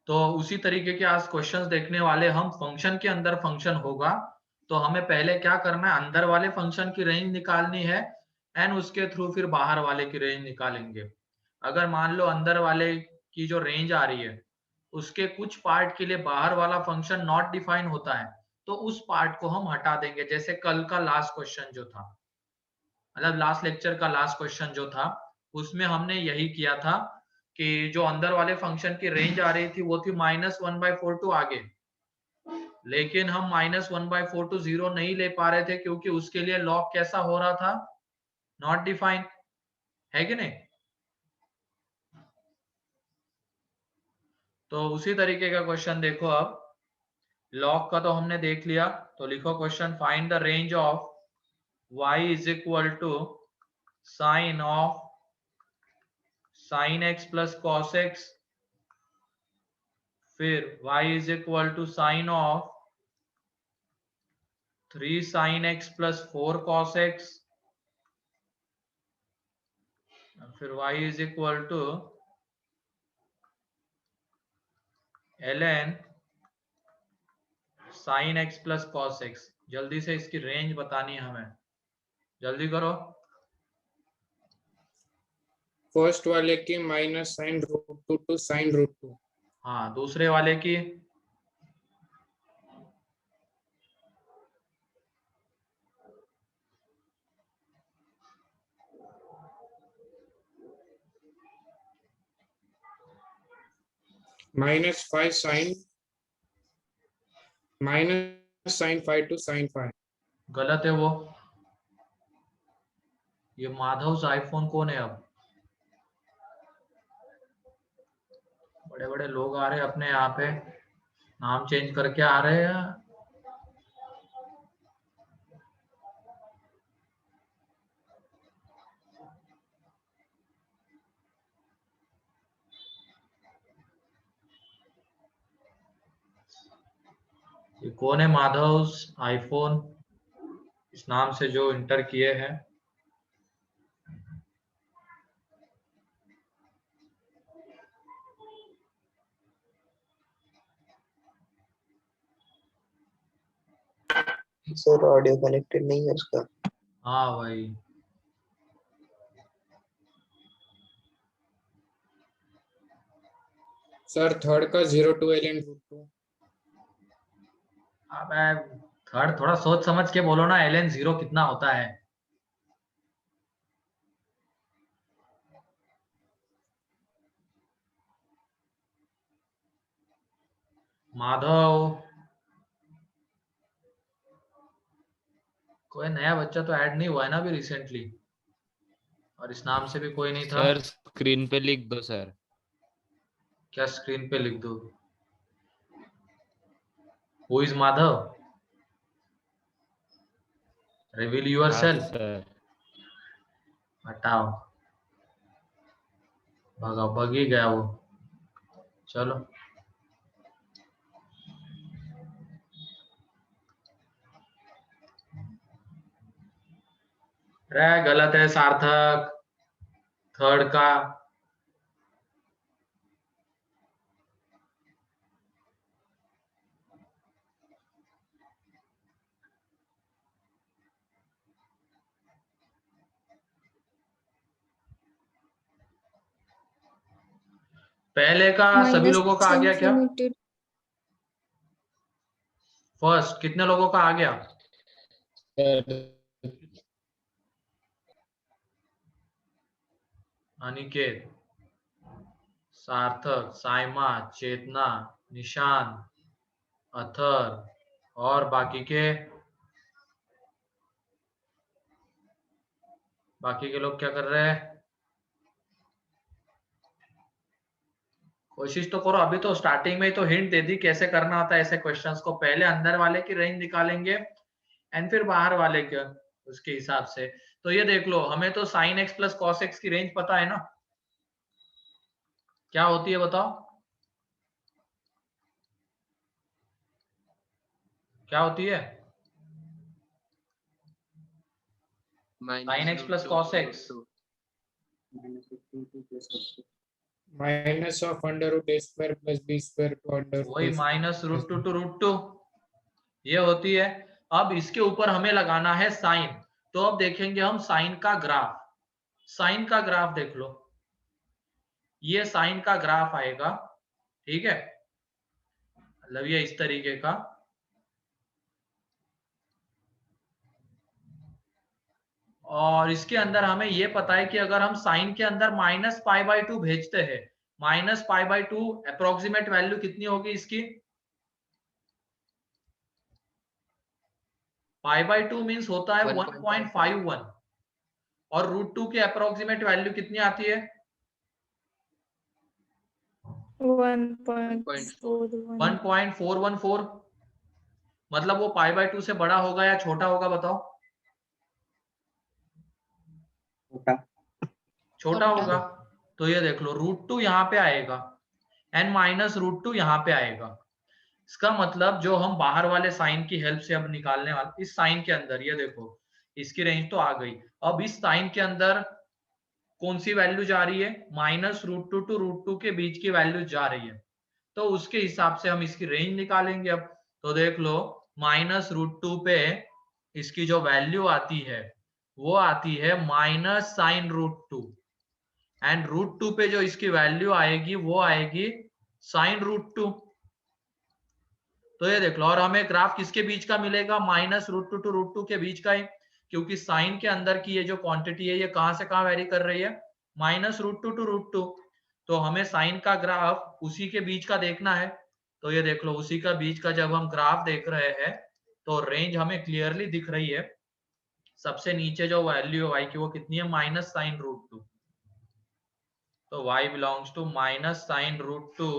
तो उसी तरीके के आज क्वेश्चंस देखने वाले हम। फंक्शन के अंदर फंक्शन होगा तो हमें पहले क्या करना है, अंदर वाले फंक्शन की रेंज निकालनी है एंड उसके थ्रू फिर बाहर वाले की रेंज निकालेंगे। अगर मान लो अंदर वाले की जो रेंज आ रही है उसके कुछ पार्ट के लिए बाहर वाला फंक्शन नॉट डिफाइन होता है तो उस पार्ट को हम हटा देंगे। जैसे कल का लास्ट क्वेश्चन जो था, मतलब लास्ट लेक्चर का लास्ट क्वेश्चन जो था, उसमें हमने यही किया था कि जो अंदर वाले फंक्शन की रेंज आ रही थी वो थी -1/4 टू आगे, लेकिन हम -1/4 टू 0 नहीं ले पा रहे थे क्योंकि उसके लिए लॉग कैसा हो रहा था, नॉट डिफाइन, है कि नहीं। तो उसी तरीके का क्वेश्चन देखो, अब लॉग का तो हमने देख लिया, तो लिखो question, find the range of y is equal to sine of sin x plus cos x, फिर y is equal to sine of 3 sin x plus 4 cos x, फिर y is equal to ln sin x plus cos x। जल्दी से इसकी range बतानी है हमें, जल्दी करो। फर्स्ट वाले की -sin√2 टू sin√2। हाँ, दूसरे वाले की -5 sin 5 टू sin 5। गलत है वो। ये माधव आईफोन कौन है? अब बड़े बड़े लोग आ रहे हैं अपने यहाँ पे, नाम चेंज करके आ रहे हैं। ये कौन है माधव आईफोन, इस नाम से जो इंटर किए हैं? सर ऑडियो कनेक्टेड नहीं है उसका। हाँ भाई, सर थर्ड का 0 टू ln√2। अब थर्ड थोड़ा सोच समझ के बोलो ना, ln 0 कितना होता है? माधव, कोई नया बच्चा तो ऐड नहीं हुआ है ना अभी रिसेंटली, और इस नाम से भी कोई नहीं था। सर स्क्रीन पे लिख दो सर। क्या स्क्रीन पे लिख दो? Who is Madhav? Reveal your हाँ सेल्फ। सर। हटाओ, भगा, भग ही गया वो। चलो, रे गलत है सार्थक, थर्ड का। पहले का सभी लोगों का आ गया क्या? फर्स्ट कितने लोगों का आ गया? अनिकेत, सार्थक, साइमा, चेतना, निशान, अथर, और बाकी के लोग क्या कर रहे हैं? कोशिश तो करो, अभी तो स्टार्टिंग में ही तो हिंट दे दी कैसे करना होता है ऐसे क्वेश्चंस को। पहले अंदर वाले की रेंज निकालेंगे एंड फिर बाहर वाले के उसके हिसाब से। तो ये देख लो, हमें तो sin x plus cos x की रेंज पता है ना, क्या होती है बताओ, क्या होती है? sin x plus cos x minus of under root A square plus B square to under वही minus root two to root two ये होती है। अब इसके ऊपर हमें लगाना है साइन। तो अब देखेंगे हम साइन का ग्राफ। साइन का ग्राफ देख लो, ये साइन का ग्राफ आएगा, ठीक है, मतलब ये इस तरीके का। और इसके अंदर हमें ये पता है कि अगर हम साइन के अंदर माइनस पाई बाई टू भेजते हैं, minus pi by two approximate value कितनी होगी इसकी? पाई बाई टू मीन्स होता है 1.51 और रूट टू की अप्रोक्सीमेट वैल्यू कितनी आती है? 1.414। मतलब वो पाई बाई टू से बड़ा होगा या छोटा होगा बताओ? छोटा होगा। तो ये देख लो रूट टू यहाँ पे आएगा एंड माइनस रूट टू यहाँ पे आएगा। इसका मतलब जो हम बाहर वाले साइन की हेल्प से अब निकालने वाले, इस साइन के अंदर ये देखो इसकी रेंज तो आ गई। अब इस साइन के अंदर कौन सी वैल्यू जा रही है? Minus root two to root two के बीच की वैल्यू जा रही है। तो उसके हिसाब से हम इसकी रेंज निकालेंगे अब। तो देख लो माइनस रूट टू पे इसकी जो वैल्यू आती है वो आती है minus sine root two, and root two पे जो इसकी वैल्यू आएगी वो आएगी साइन रूट टू। तो ये देख लो, और हमें ग्राफ किसके बीच का मिलेगा? Minus root two root two के बीच का ही, क्योंकि साइन के अंदर की ये जो क्वांटिटी है ये कहां से कहां वेरी कर रही है? Minus root two root two. तो हमें साइन का ग्राफ उसी के बीच का देखना है। तो ये देख लो उसी का बीच का जब हम ग्राफ देख रहे हैं तो रेंज हमें क्लियरली दिख रही है। सबसे नीचे जो वैल्यू है y की वो कितनी है? Minus sine root two. तो y belongs to minus sine root two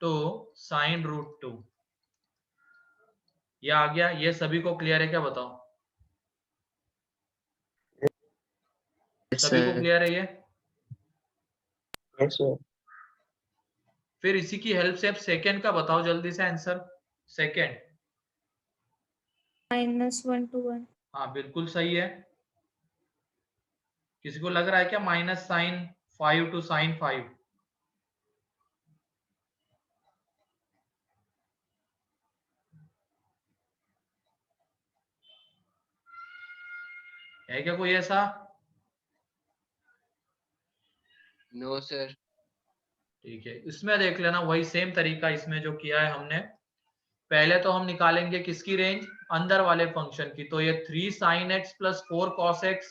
to sine root two. ये आ गया। ये सभी को क्लियर है क्या बताओ? सभी को क्लियर है ये? Yes sir. फिर इसी की हेल्प से अब सेकेंड का बताओ जल्दी से आंसर। Second -1 to 1। हाँ बिल्कुल सही है। किसी को लग रहा है क्या माइनस साइन 5 टू साइन 5? है क्या कोई ऐसा? No sir. ठीक है, इसमें देख लेना वही सेम तरीका इसमें जो किया है हमने। पहले तो हम निकालेंगे किसकी रेंज? अंदर वाले फंक्शन की। तो ये 3 sin x plus 4 cos x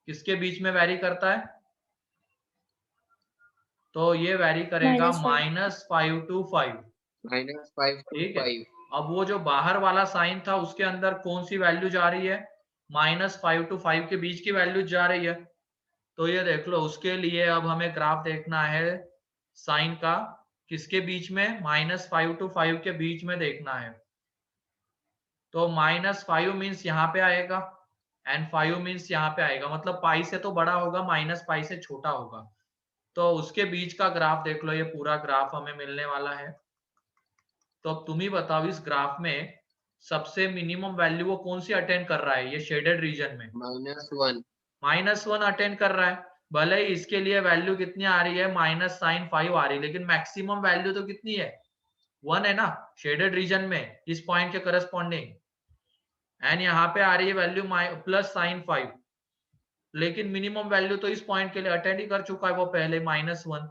किसके बीच में वैरी करता है? तो ये वैरी करेगा -5 to 5। -5 to ठीक है, 5। अब वो जो बाहर वाला साइन था उसके अंदर कौन सी वैल्यू जा रही है? -5 to 5 के बीच की वैल्यू जा रही है। तो ये देख लो उसके लिए अब हमें ग्राफ देखना है साइन का, किसके बीच में? -5 to 5 के बीच में देखना है। तो -5 मीन्स यहाँ पे आएगा एंड 5 मीन्स यहाँ पे आएगा, मतलब पाई से तो बड़ा होगा, माइनस पाई से छोटा होगा। तो उसके बीच का ग्राफ देख लो, ये पूरा ग्राफ हमें मिलने वाला है। तो अब तुम ही बताओ इस ग्राफ में सबसे मिनिमम वैल्यू वो कौन सी अटेंड कर रहा है? ये शेडेड रीजन में -1। -1 अटेंड कर रहा है। भले ही इसके लिए वैल्यू कितनी आ रही है? माइनस साइन 5 आ रही है, लेकिन मैक्सिमम वैल्यू तो कितनी है? 1 है ना, शेडेड रीजन में इस पॉइंट के करस्पॉन्डिंग। एंड यहाँ पे आ रही है वैल्यू प्लस साइन 5, लेकिन मिनिमम वैल्यू तो इस पॉइंट के लिए अटेंड ही कर चुका है वो पहले, -1।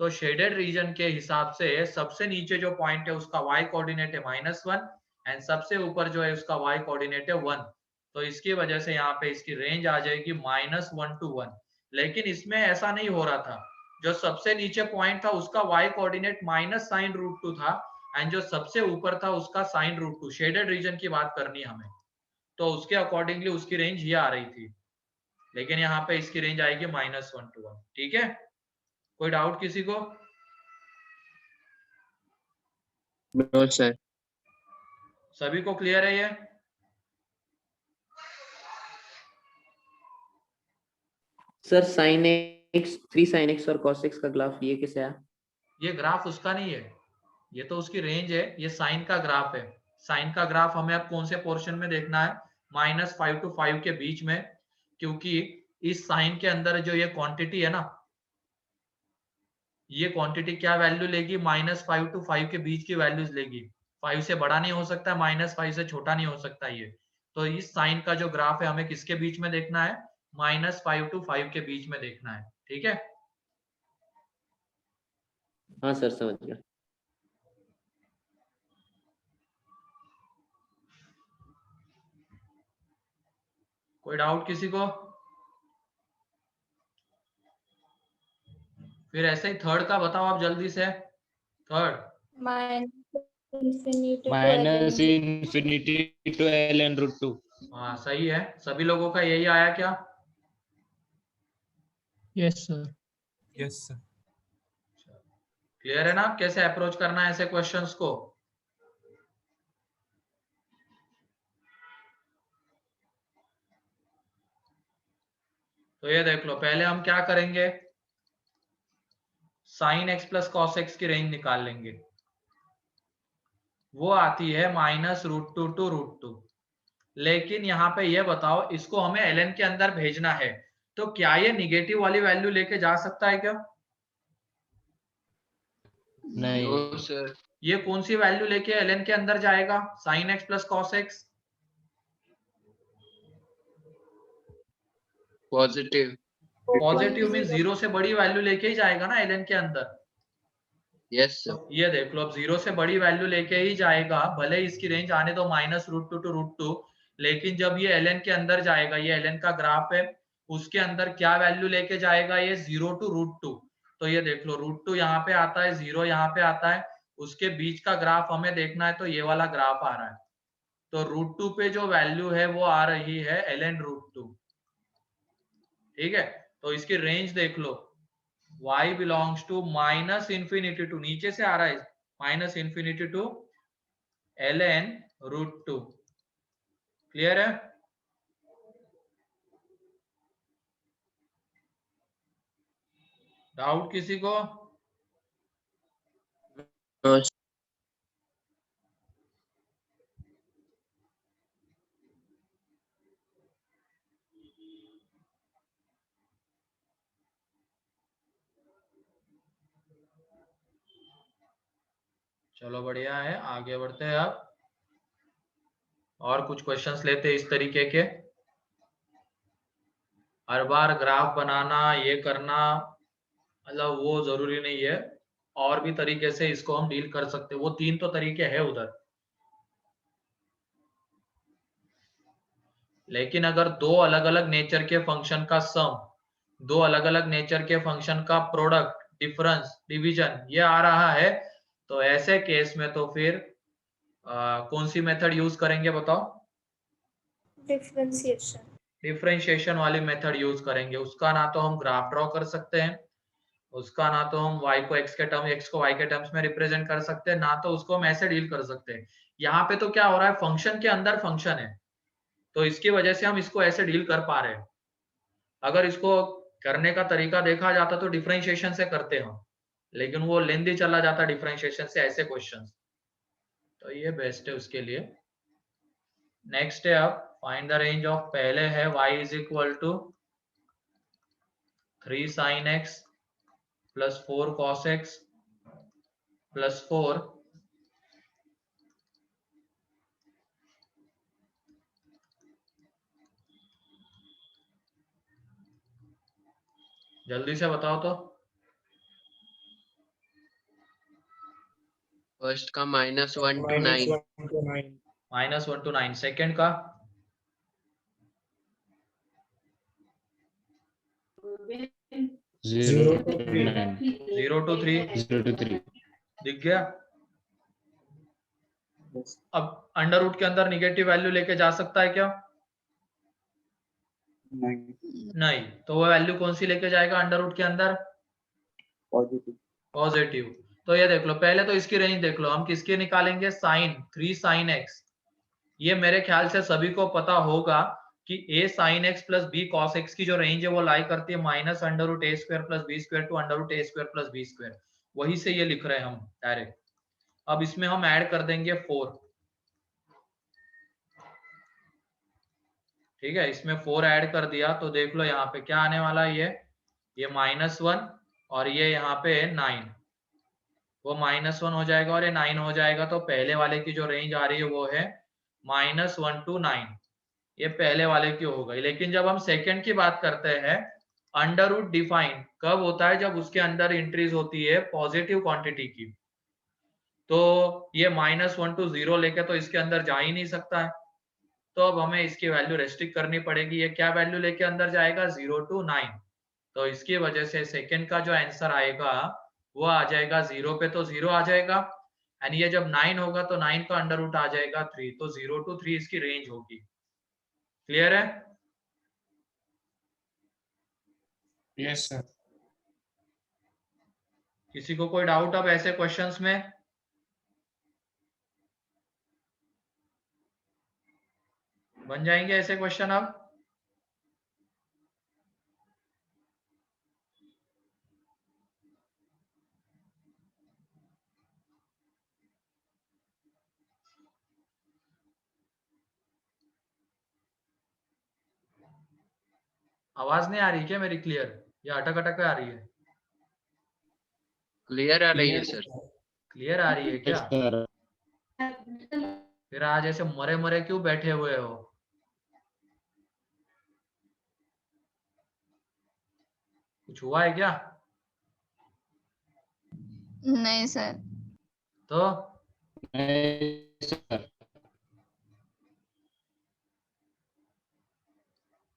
तो शेडेड रीजन के हिसाब से सबसे नीचे जो पॉइंट है उसका y कोऑर्डिनेट है -1 एंड सबसे ऊपर जो है उसका y कोऑर्डिनेट है 1। तो इसकी वजह से यहाँ पे इसकी रेंज आ जाएगी -1 to 1। लेकिन इसमें ऐसा नहीं हो रहा था, जो सबसे नीचे पॉइंट था उसका y कोऑर्डिनेट -sin√2 था एंड जो सबसे ऊपर था उसका sin√2। शेडेड रीजन की बात करनी हमें, तो उसके अकॉर्डिंगली उसकी रेंज ये आ रही थी। लेकिन यहाँ पे इसकी रेंज आएगी -1 to 1। ठीक है, कोई डाउट किसी को? No sir. सभी को क्लियर है ये? Sir sine x 3 sin x और cos x का ग्राफ ये कैसे आया? ये ग्राफ उसका नहीं है, ये तो उसकी रेंज है। ये साइन का ग्राफ है। साइन का ग्राफ हमें अब कौन से पोर्शन में देखना है? -5 to 5 के बीच में, क्योंकि इस साइन के अंदर जो ये क्वांटिटी है ना, ये क्वांटिटी क्या वैल्यू लेगी, -5 to 5 के बीच की वैल्यूज लेगी। 5 से बड़ा नहीं हो सकता, -5 से छोटा नहीं हो सकता ये। तो इस साइन का जो ग्राफ है हमें किसके बीच में देखना है, -5 to 5 के बीच में देखना है। ठीक है, हाँ सर समझ गया। कोई डाउट किसी को? फिर ऐसे ही थर्ड का बताओ आप जल्दी से। Third minus infinity to ln root 2. हाँ सही है, सभी लोगों का यही आया क्या? Yes sir. Yes, sir. Clear है ना कैसे अप्रोच करना है ऐसे क्वेश्चंस को? तो ये देख लो, पहले हम क्या करेंगे, sin x plus cos x की रेंज निकाल लेंगे। वो आती है -√2 to √2। लेकिन यहाँ पे ये बताओ, इसको हमें ln के अंदर भेजना है, तो क्या ये निगेटिव वाली वैल्यू लेके जा सकता है क्या? नहीं. No, sir. ये कौन सी वैल्यू लेके ln के अंदर जाएगा, sin x plus cos x? Positive. Positive mean 0 से बड़ी वैल्यू लेके ही जाएगा ना ln के अंदर। Yes, sir. तो ये देख लो, अब 0 से बड़ी वैल्यू लेके ही जाएगा, भले ही इसकी रेंज आने दो -√2 to √2, लेकिन जब ये ln के अंदर जाएगा, ये ln का ग्राफ है, उसके अंदर क्या वैल्यू लेके जाएगा, ये 0 to √2। तो ये देख लो, √2 यहाँ पे आता है, 0 यहाँ पे आता है, उसके बीच का ग्राफ हमें देखना है, तो ये वाला ग्राफ आ रहा है। तो √2 पे जो वैल्यू है वो आ रही है ln √2। ठीक है, तो इसकी रेंज देख लो, y belongs to -∞ to, नीचे से आ रहा है, -∞ to ln √2। क्लियर है? डाउट किसी को? No, चलो बढ़िया है, आगे बढ़ते हैं अब और कुछ क्वेश्चंस लेते हैं इस तरीके के। हर बार ग्राफ बनाना, ये करना, मतलब वो जरूरी नहीं है, और भी तरीके से इसको हम डील कर सकते हैं। वो 3 तो तरीके हैं उधर, लेकिन अगर दो अलग अलग नेचर के फंक्शन का सम, दो अलग अलग नेचर के फंक्शन का प्रोडक्ट, डिफरेंस, डिवीजन ये आ रहा है, तो ऐसे केस में तो फिर कौन सी मेथड यूज करेंगे बताओ? डिफरेंशिएशन वाली मेथड यूज करेंगे। उसका ना तो हम ग्राफ ड्रॉ कर सकते हैं, उसका ना तो हम y को x के टर्म, x को y के टर्म्स में रिप्रेजेंट कर सकते हैं, ना तो उसको हम ऐसे डील कर सकते हैं। यहाँ पे तो क्या हो रहा है, फंक्शन के अंदर फंक्शन है, तो इसकी वजह से हम इसको ऐसे डील कर पा रहे हैं। अगर इसको करने का तरीका देखा जाता तो डिफरेंशिएशन से करते हम, लेकिन वो लेंदी चला जाता डिफरेंशिएशन से ऐसे क्वेश्चंस, तो ये बेस्ट है उसके लिए। नेक्स्ट है, अब फाइंड द रेंज ऑफ, पहले है y is equal to 3 sin x plus 4 cos x plus 4 जल्दी से बताओ तो। first का -1 to 9. -1 to 9, सेकेंड का Zero to 9. 0 to 3, 0 to 3. दिख गया? अब अंडर रूट के अंदर निगेटिव वैल्यू लेके जा सकता है क्या? नहीं, तो वो वैल्यू कौन सी लेके जाएगा अंडर रूट के अंदर? पॉजिटिव। तो ये देख लो, पहले तो इसकी रेंज देख लो, हम किसकी निकालेंगे, साइन 3 sin x। ये मेरे ख्याल से सभी को पता होगा कि a sin x plus b cos x की जो रेंज है वो लाई करती है -√a² plus b² to √a² plus b²। वही से ये लिख रहे हैं हम डायरेक्ट। अब इसमें हम ऐड कर देंगे 4। ठीक है, इसमें 4 ऐड कर दिया तो देख लो यहाँ पे क्या आने वाला है, ये -1 और ये यहाँ पे 9, वो -1 हो जाएगा और ये 9 हो जाएगा। तो पहले वाले की जो रेंज आ रही है वो है -1 to 9, ये पहले वाले की हो गई। लेकिन जब हम सेकंड की बात करते हैं, अंडर रूट डिफाइन कब होता है? जब उसके अंदर इंक्रीज होती है पॉजिटिव क्वांटिटी की। तो ये -1 to 0 लेके तो इसके अंदर जा ही नहीं सकता है, तो अब हमें इसकी वैल्यू रेस्ट्रिक्ट करनी पड़ेगी। ये क्या वैल्यू लेके अंदर जाएगा? 0 to 9। तो इसकी वजह से सेकंड का जो आंसर आएगा वो आ जाएगा 0 पे, तो 0 आ जाएगा। एंड ये जब 9 होगा तो 9 का अंडर रूट आ जाएगा 3, तो 0 to 3 इसकी रेंज होगी। क्लियर है? Yes, sir. किसी को कोई डाउट अब ऐसे क्वेश्चंस में? बन जाएंगे ऐसे क्वेश्चन अब? आवाज नहीं आ रही क्या मेरी क्लियर, या अटक अटक आ रही है? क्लियर आ रही है सर। क्लियर आ रही है क्या? Sir. फिर आज ऐसे मरे मरे क्यों बैठे हुए हो? कुछ हुआ है क्या? नहीं सर। तो Sir.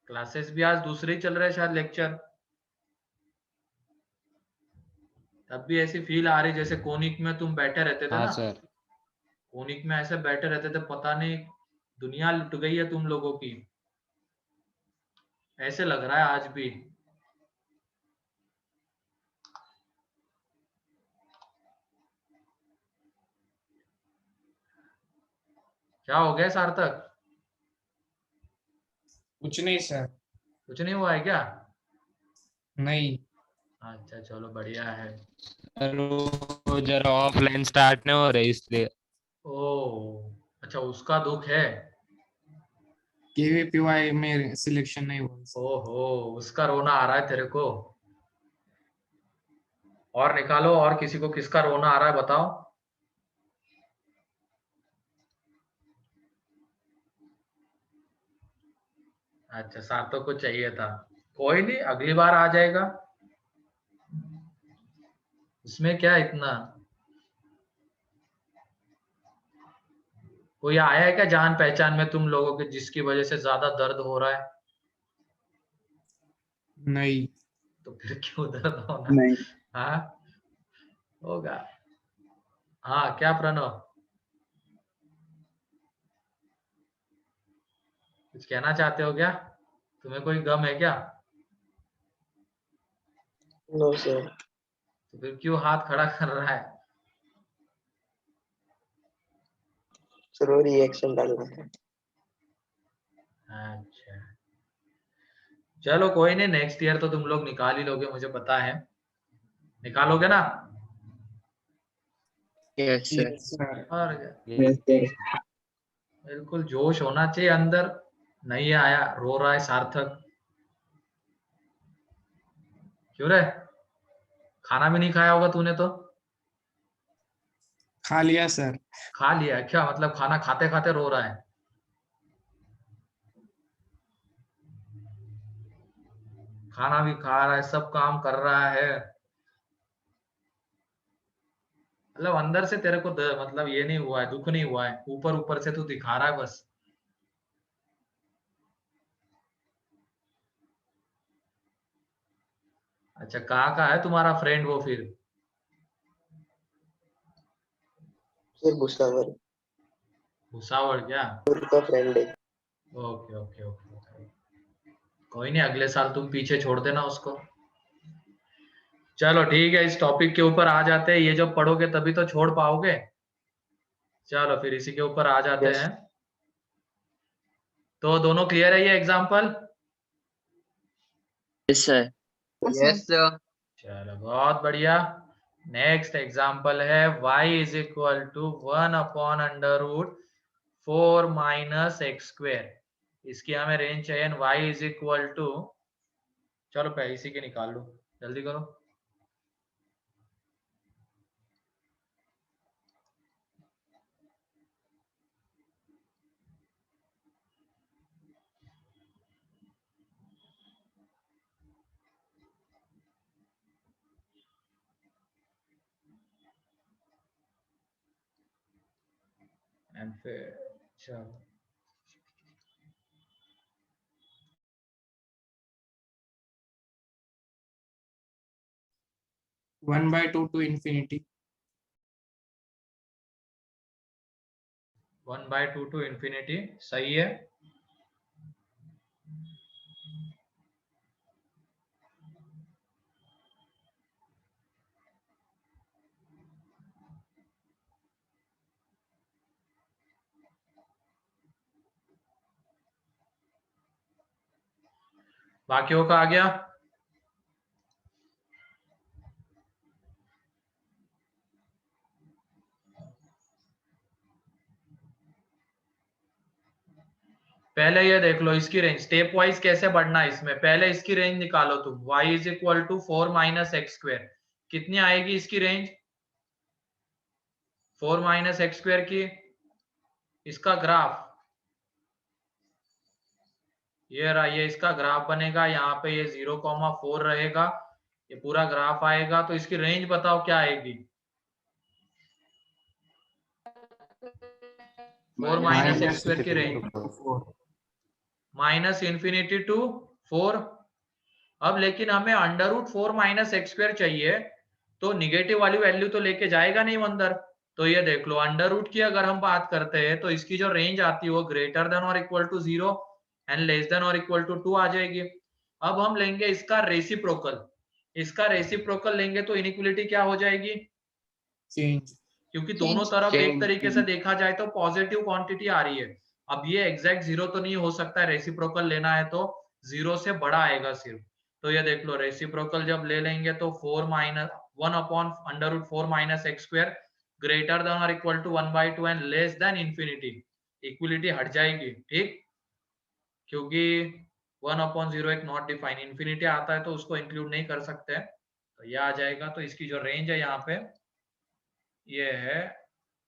क्लासेस भी आज दूसरे ही चल रहे हैं शायद लेक्चर, तब भी ऐसी फील आ रही जैसे कोनिक में तुम बैठे रहते थे हाँ ना। सर। कोनिक में ऐसे बैठे रहते थे, पता नहीं दुनिया लुट गई है तुम लोगों की, ऐसे लग रहा है आज भी। क्या हो गया सार्थक? कुछ नहीं सर। कुछ नहीं हुआ है क्या? नहीं। अच्छा चलो बढ़िया है। सर वो जरा ऑफलाइन स्टार्ट नहीं हो रहे इसलिए। ओ अच्छा, उसका दुख है। KVPY में सिलेक्शन नहीं हुआ। ओहो, उसका रोना आ रहा है तेरे को। और निकालो, और किसी को किसका रोना आ रहा है बताओ। अच्छा, सार्थक को चाहिए था, कोई नहीं अगली बार आ जाएगा, इसमें क्या इतना। कोई आया है क्या जान पहचान में तुम लोगों के जिसकी वजह से ज्यादा दर्द हो रहा है? नहीं। तो फिर क्यों दर्द होना? नहीं। हाँ होगा। हाँ क्या प्रणव, कुछ कहना चाहते हो क्या? तुम्हें कोई गम है क्या? No sir. तो फिर क्यों हाथ खड़ा कर रहा है? सर वो रिएक्शन डालना था। अच्छा चलो कोई नहीं, नेक्स्ट ईयर तो तुम लोग निकाल ही लोगे, मुझे पता है निकालोगे ना। Yes sir. Yes, sir. और बिल्कुल जोश होना चाहिए अंदर। नहीं आया, रो रहा है सार्थक, क्यों रे? खाना भी नहीं खाया होगा तूने तो? खा लिया सर। खा लिया क्या? मतलब खाना खाते खाते रो रहा है? खाना भी खा रहा है, सब काम कर रहा है, मतलब अंदर से तेरे को मतलब ये नहीं हुआ है, दुख नहीं हुआ है, ऊपर ऊपर से तू दिखा रहा है बस। अच्छा कहाँ का है तुम्हारा फ्रेंड वो फिर? सर भुसावल भुसावल क्या? का फ्रेंड है। ओके ओके ओके, कोई नहीं अगले साल तुम पीछे छोड़ देना उसको। चलो ठीक है, इस टॉपिक के ऊपर आ जाते हैं, ये जब पढ़ोगे तभी तो छोड़ पाओगे। चलो फिर इसी के ऊपर आ जाते Yes. हैं। तो दोनों क्लियर है ये example? Yes sir. Yes sir. चलो बहुत बढ़िया। नेक्स्ट एग्जाम्पल है y is equal to 1/√4 minus x square. इसकी हमें रेंज चाहिए, y इज इक्वल टू, चलो पहले इसी के निकाल लो, जल्दी करो। एंड फिर चलो 1/2 to infinity. 1/2 to infinity सही है। बाकियों का आ गया? पहले ये देख लो इसकी रेंज, स्टेप वाइज कैसे बढ़ना है इसमें। पहले इसकी रेंज निकालो तुम, y is equal to 4 minus x square, कितनी आएगी इसकी रेंज? 4 माइनस एक्स स्क्वायर की। इसका ग्राफ ये रहा, ये इसका ग्राफ बनेगा। यहाँ पे ये 0,4 रहेगा, ये पूरा ग्राफ आएगा। तो इसकी रेंज बताओ क्या आएगी? 4 माइनस एक्स स्क्वायर की रेंज माइनस इंफिनिटी टू 4। अब लेकिन हमें under root 4 minus x square चाहिए, तो निगेटिव वाली वैल्यू तो लेके जाएगा नहीं वो अंदर। तो ये देख लो, अंडर रूट की अगर हम बात करते हैं तो इसकी जो रेंज आती है वो ग्रेटर देन और equal to 0 and less than और इक्वल टू 2 आ जाएगी। अब हम लेंगे इसका रेसिप्रोकल, इसका रेसिप्रोकल लेंगे तो इनइक्वालिटी क्या हो जाएगी? Change. क्योंकि दोनों तरफ एक तरीके से देखा जाए तो पॉजिटिव क्वांटिटी आ रही है। अब ये एग्जैक्ट 0 तो नहीं हो सकता है, रेसिप्रोकल लेना है तो 0 से बड़ा आएगा सिर्फ। तो ये देख लो, रेसिप्रोकल जब ले लेंगे तो 4 minus 1 upon under root 4 minus x square greater than और equal to 1/2 and less than infinity, equality हट जाएगी। ठीक, क्योंकि 1/0 एक नॉट डिफाइन, इंफिनिटी आता है तो उसको इंक्लूड नहीं कर सकते, तो ये आ जाएगा। तो इसकी जो रेंज है यहाँ पे ये है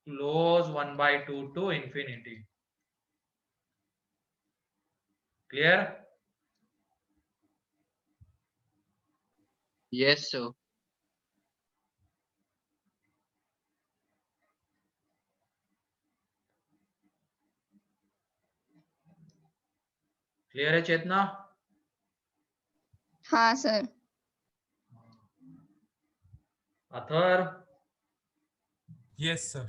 close 1/2 to infinity. Clear? Yes, sir. Clear है चेतना? हाँ sir. Athar, Yes, sir.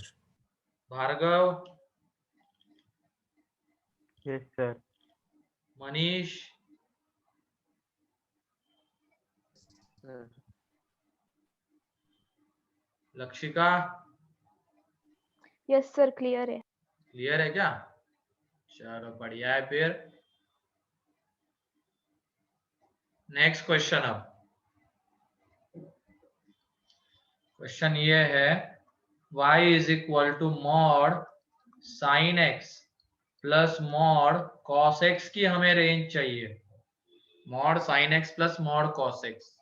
Bhargav, Yes, sir. Manish, Lakshika, yes sir, clear है। क्लियर है क्या? चलो बढ़िया है। फिर नेक्स्ट क्वेश्चन। अब क्वेश्चन ये है y is equal to mod sine x plus mod cos x की हमें रेंज चाहिए। Mod sine x plus mod cos x।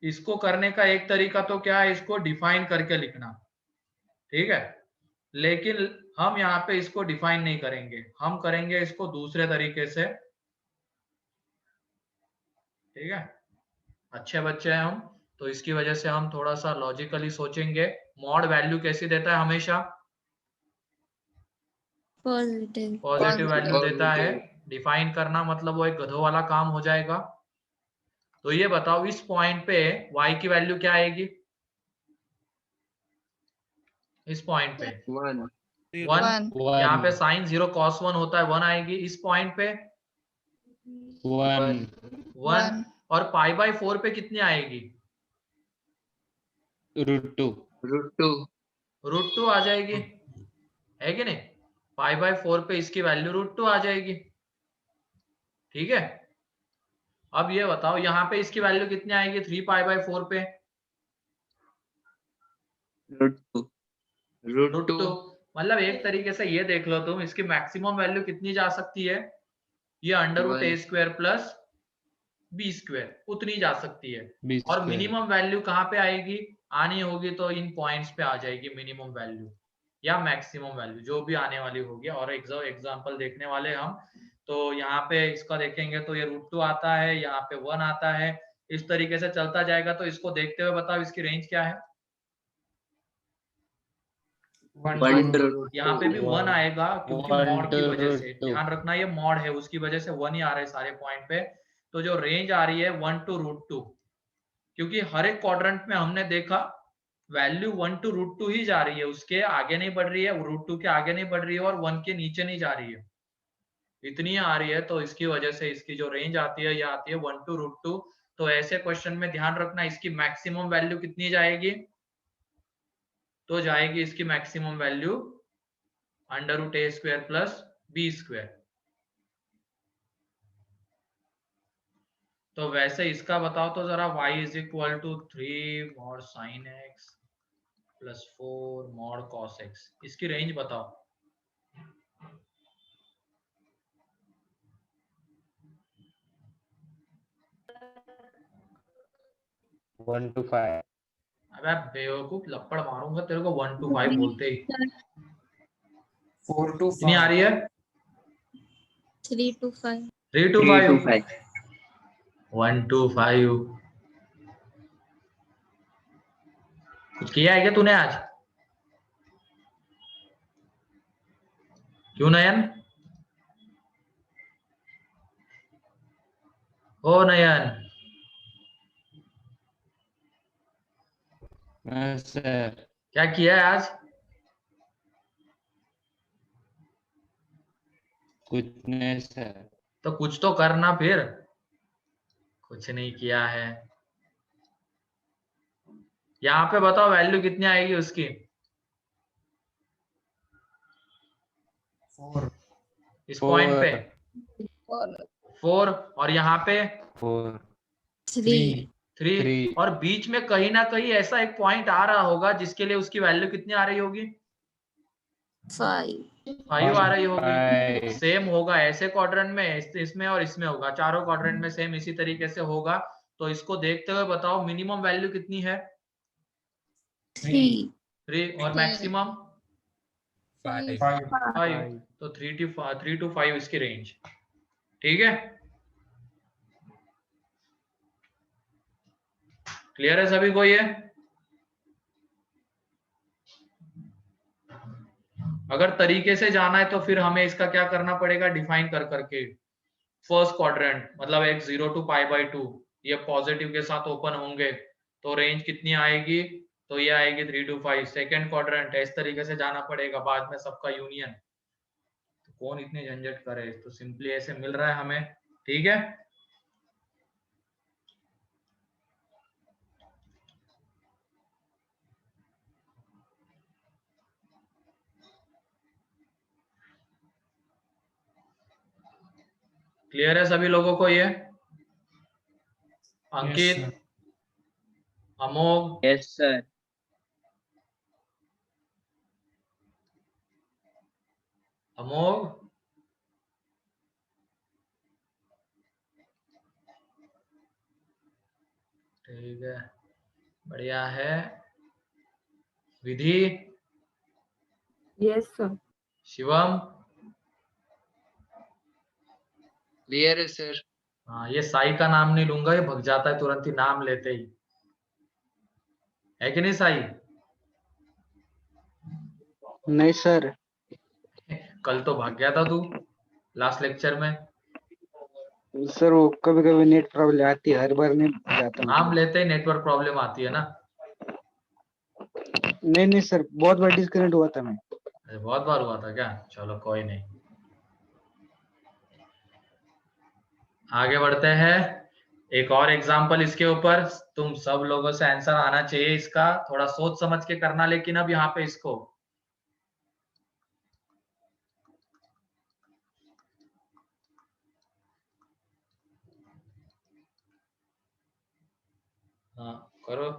इसको करने का एक तरीका तो क्या है, इसको डिफाइन करके लिखना, ठीक है। लेकिन हम यहाँ पे इसको डिफाइन नहीं करेंगे, हम करेंगे इसको दूसरे तरीके से, ठीक है। अच्छे बच्चे हैं हम, तो इसकी वजह से हम थोड़ा सा लॉजिकली सोचेंगे। मॉड वैल्यू कैसी देता है? हमेशा पॉजिटिव वैल्यू देता है। डिफाइन करना मतलब वो एक गधों वाला काम हो जाएगा। तो ये बताओ, इस पॉइंट पे y की वैल्यू क्या आएगी? इस पॉइंट पे 1. 1। यहाँ पे साइन 0 cos 1 होता है, 1 आएगी। इस पॉइंट पे 1. 1। और π/4 पे कितनी आएगी? √2. √2 आ जाएगी, है कि नहीं? π/4 पे इसकी वैल्यू √2 आ जाएगी, ठीक है। अब ये बताओ, यहाँ पे इसकी वैल्यू कितनी आएगी? 3π/4 पे √2। मतलब एक तरीके से ये देख लो तुम, इसकी मैक्सिमम वैल्यू कितनी जा सकती है? ये √a² प्लस b² उतनी जा सकती है। और मिनिमम वैल्यू कहाँ पे आएगी? आनी होगी तो इन पॉइंट्स पे आ जाएगी मिनिमम वैल्यू या मैक्सिमम वैल्यू, जो भी आने वाली होगी। और एग्जांपल देखने वाले हम, तो यहाँ पे इसका देखेंगे तो ये √2 आता है, यहाँ पे 1 आता है, इस तरीके से चलता जाएगा। तो इसको देखते हुए बताओ इसकी रेंज क्या है। 1 to यहाँ पे भी 1 आएगा क्योंकि मॉड की वजह से, 1 ध्यान रखना ये मॉड है, उसकी वजह से 1 ही आ रहा है सारे पॉइंट पे। तो जो रेंज आ रही है 1 to √2, क्योंकि हर एक क्वाड्रेंट में हमने देखा वैल्यू 1 to √2 ही जा रही है, उसके आगे नहीं बढ़ रही है, √2 के आगे नहीं बढ़ रही है और 1 के नीचे नहीं जा रही है, इतनी आ रही है। तो इसकी वजह से इसकी जो रेंज आती है ये आती है 1 to √2। तो ऐसे क्वेश्चन में ध्यान रखना इसकी मैक्सिमम वैल्यू कितनी जाएगी, तो जाएगी इसकी मैक्सिमम वैल्यू √a² + b²। तो वैसे इसका बताओ तो जरा, y = 3 mod sin x + 4 mod cos x, इसकी रेंज बताओ। 1 to 5. अबे बेवकूफ, लपड़ मारूंगा तेरे को 1 to 5 बोलते ही। 4 to कितनी आ 5. रही है? 3 to 5. 3 to 3 to 5, 5. 1 to 5। कुछ किया है क्या तूने आज? क्यों नयन? ओ नयन, सर क्या किया है आज? कुछ नहीं सर. तो कुछ तो करना फिर। कुछ नहीं किया है। यहाँ पे बताओ वैल्यू कितनी आएगी उसकी। 4. इस पॉइंट पे 4. 4 और यहाँ पे 4 3. 3 3 और बीच में कहीं ना कहीं ऐसा एक पॉइंट आ रहा होगा जिसके लिए उसकी वैल्यू कितनी आ रही होगी? 5. 5 आ रही होगी। 5. सेम होगा ऐसे क्वाड्रेंट में, इसमें और इसमें होगा, चारों क्वाड्रेंट में सेम इसी तरीके से होगा। तो इसको देखते हुए बताओ मिनिमम वैल्यू कितनी है? 3. 3 और मैक्सिमम 5. 5। तो 3 to 5 इसकी रेंज। ठीक है, क्लियर है सभी को ये? अगर तरीके से जाना है तो फिर हमें इसका क्या करना पड़ेगा, डिफाइन कर करके। फर्स्ट क्वाड्रेंट मतलब x 0 to π/2 ये पॉजिटिव के साथ ओपन होंगे तो रेंज कितनी आएगी, तो ये आएगी 3 to 5। सेकेंड क्वाड्रेंट इस तरीके से जाना पड़ेगा, बाद में सबका यूनियन। तो कौन इतने झंझट करे, तो सिंपली ऐसे मिल रहा है हमें। ठीक है, क्लियर है सभी लोगों को ये? अंकित, sir. अमोघ, Yes sir. अमोघ, ठीक है, बढ़िया है। विधि, Yes, sir. शिवम, Clear है sir. हाँ ये साई का नाम नहीं लूंगा, ये भग जाता है तुरंत ही नाम लेते ही, है कि नहीं साई? नहीं सर, कल तो भाग गया था तू लास्ट लेक्चर में। सर वो कभी कभी नेट प्रॉब्लम आती है, हर बार नहीं जाता नाम मतलब। लेते ही नेटवर्क प्रॉब्लम आती है ना। नहीं सर, बहुत बार डिस्कनेक्ट हुआ था मैं। अरे बहुत बार हुआ था क्या? चलो कोई नहीं, आगे बढ़ते हैं। एक और एग्जांपल इसके ऊपर, तुम सब लोगों से आंसर आना चाहिए इसका, थोड़ा सोच समझ के करना। लेकिन अब यहाँ पे इसको हाँ करो।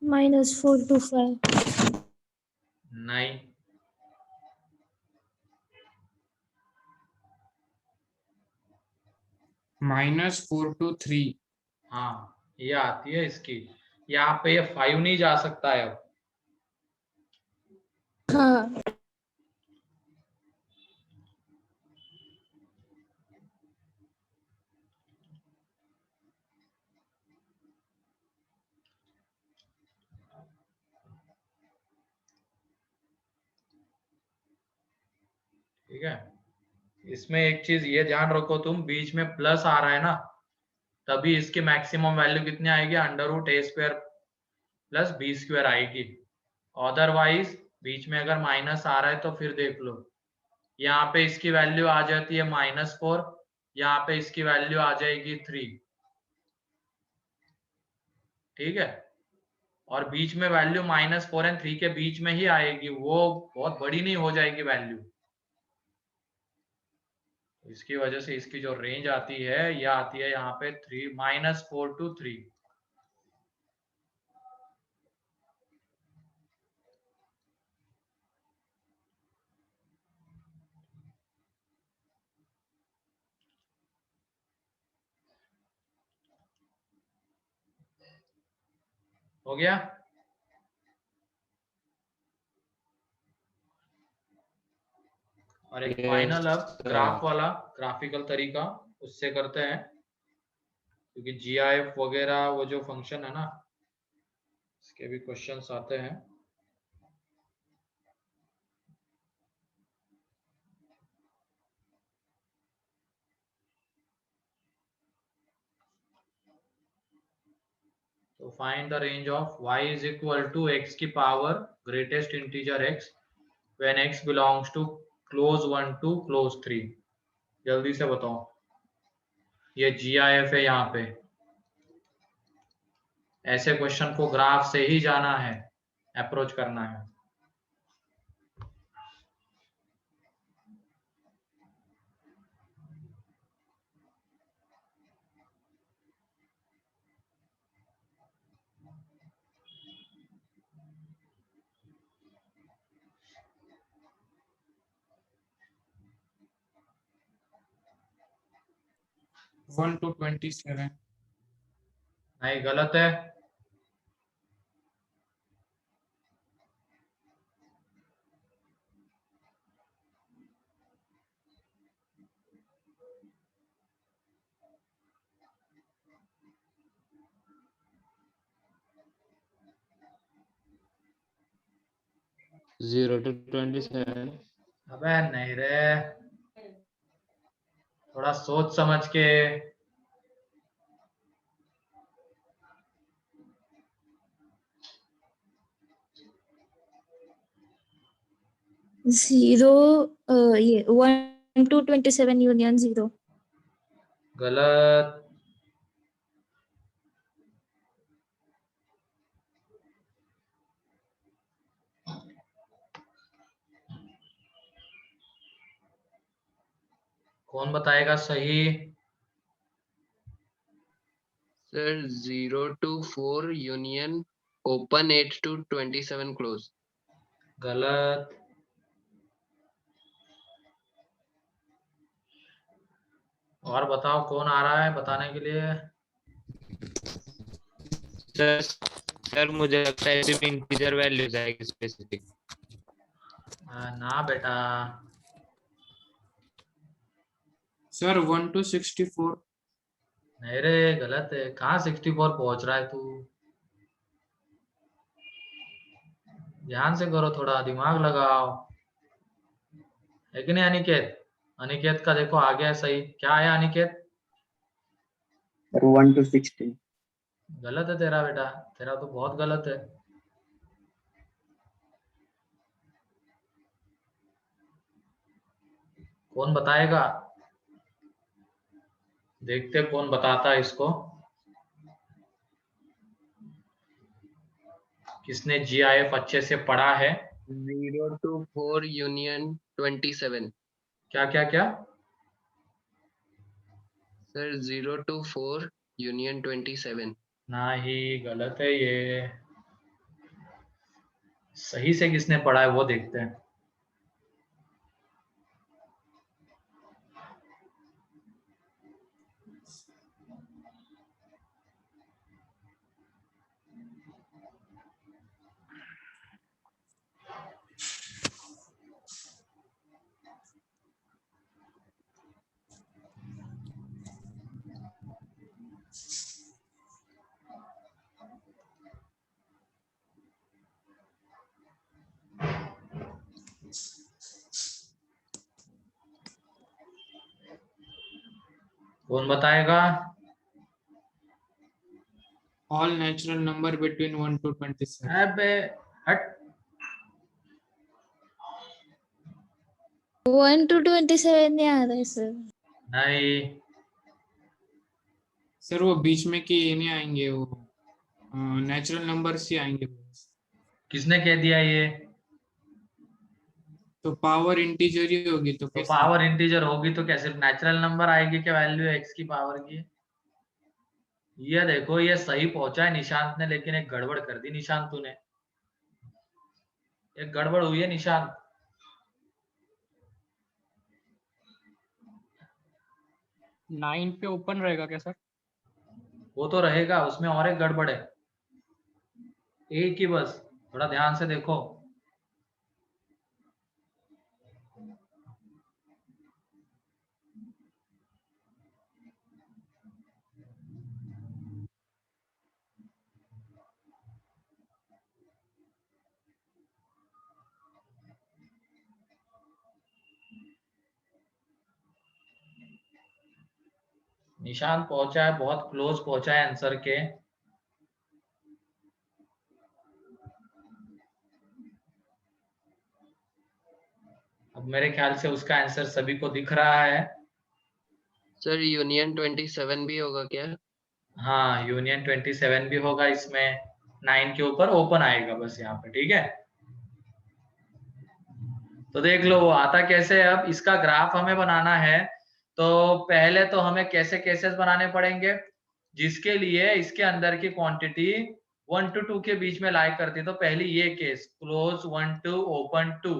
-4 to 5. नहीं, -4 to 3. हाँ ये आती है इसकी। यहाँ पे ये 5 नहीं जा सकता है अब। हाँ. ठीक है, इसमें एक चीज ये ध्यान रखो तुम, बीच में प्लस आ रहा है ना, तभी इसकी मैक्सिमम वैल्यू कितनी आएगी, √a² प्लस b² आएगी। अदरवाइज बीच में अगर माइनस आ रहा है तो फिर देख लो, यहाँ पे इसकी वैल्यू आ जाती है -4, यहाँ पे इसकी वैल्यू आ जाएगी 3। ठीक है, और बीच में वैल्यू -4 और 3 के बीच में ही आएगी, वो बहुत बड़ी नहीं हो जाएगी वैल्यू। इसकी वजह से इसकी जो रेंज आती है यह आती है यहाँ पे -4 to 3। हो गया? और एक फाइनल अब ग्राफ वाला ग्राफिकल तरीका उससे करते हैं, क्योंकि GIF वगैरह वो जो फंक्शन है ना, इसके भी क्वेश्चंस आते हैं। तो find the range of y is equal to x की power greatest integer x when x belongs to close 1 to close 3। जल्दी से बताओ, ये GIF है, यहाँ पे ऐसे क्वेश्चन को ग्राफ से ही जाना है, अप्रोच करना है। One to 27. नहीं, गलत है। Zero to 27. अबे नहीं रे, थोड़ा सोच समझ के। 1 to 27 union 0. गलत। कौन बताएगा सही? Sir, 0 to 4 union open 8 to 27 close. गलत। और बताओ कौन आ रहा है बताने के लिए? सर मुझे लगता है सिर्फ इंटीजर वैल्यूज आएगी स्पेसिफिक। ना बेटा। Sir, 1 to 64. नहीं रे, गलत है। कहाँ 64 पहुंच रहा है तू? ध्यान से करो, थोड़ा दिमाग लगाओ, है कि नहीं अनिकेत? अनिकेत का देखो आ गया सही। क्या है अनिकेत? 1 to 16. गलत है तेरा बेटा, तेरा तो बहुत गलत है। कौन बताएगा? देखते कौन बताता है इसको। किसने GIF अच्छे से पढ़ा है? 0 to 4 union 27. क्या क्या क्या? Sir, 0 to 4 union 27. नहीं, गलत है ये। सही से किसने पढ़ा है वो देखते हैं। कौन बताएगा? All natural number between 1 to 27. अबे हट। 1 to 27 नहीं आ रहा है सर। नहीं, सर वो बीच में के ये नहीं आएंगे, वो नेचुरल नंबर्स ही आएंगे। किसने कह दिया ये? तो पावर इंटीजर ही होगी तो तो कैसे? पावर इंटीजर होगी तो क्या सिर्फ नेचुरल नंबर आएगी क्या वैल्यू एक्स की पावर की? ये देखो, ये सही पहुंचा है निशांत ने, लेकिन एक गड़बड़ कर दी निशांत तूने। एक गड़बड़ हुई है निशांत। 9 पे ओपन रहेगा क्या सर? वो तो रहेगा, उसमें और एक गड़बड़ है, एक ही बस, थोड़ा ध्यान से देखो। निशांत पहुंचा है, बहुत क्लोज पहुंचा है आंसर के। अब मेरे ख्याल से उसका आंसर सभी को दिख रहा है। सर यूनियन 27 भी होगा क्या? हाँ, यूनियन 27 भी होगा इसमें। 9 के ऊपर ओपन आएगा बस यहाँ पे, ठीक है। तो देख लो वो आता कैसे है। अब इसका ग्राफ हमें बनाना है, तो पहले तो हमें कैसे केसेस बनाने पड़ेंगे, जिसके लिए इसके अंदर की क्वांटिटी 1 to 2 के बीच में लाई करती है। तो पहली ये केस, क्लोज 1 to ओपन 2,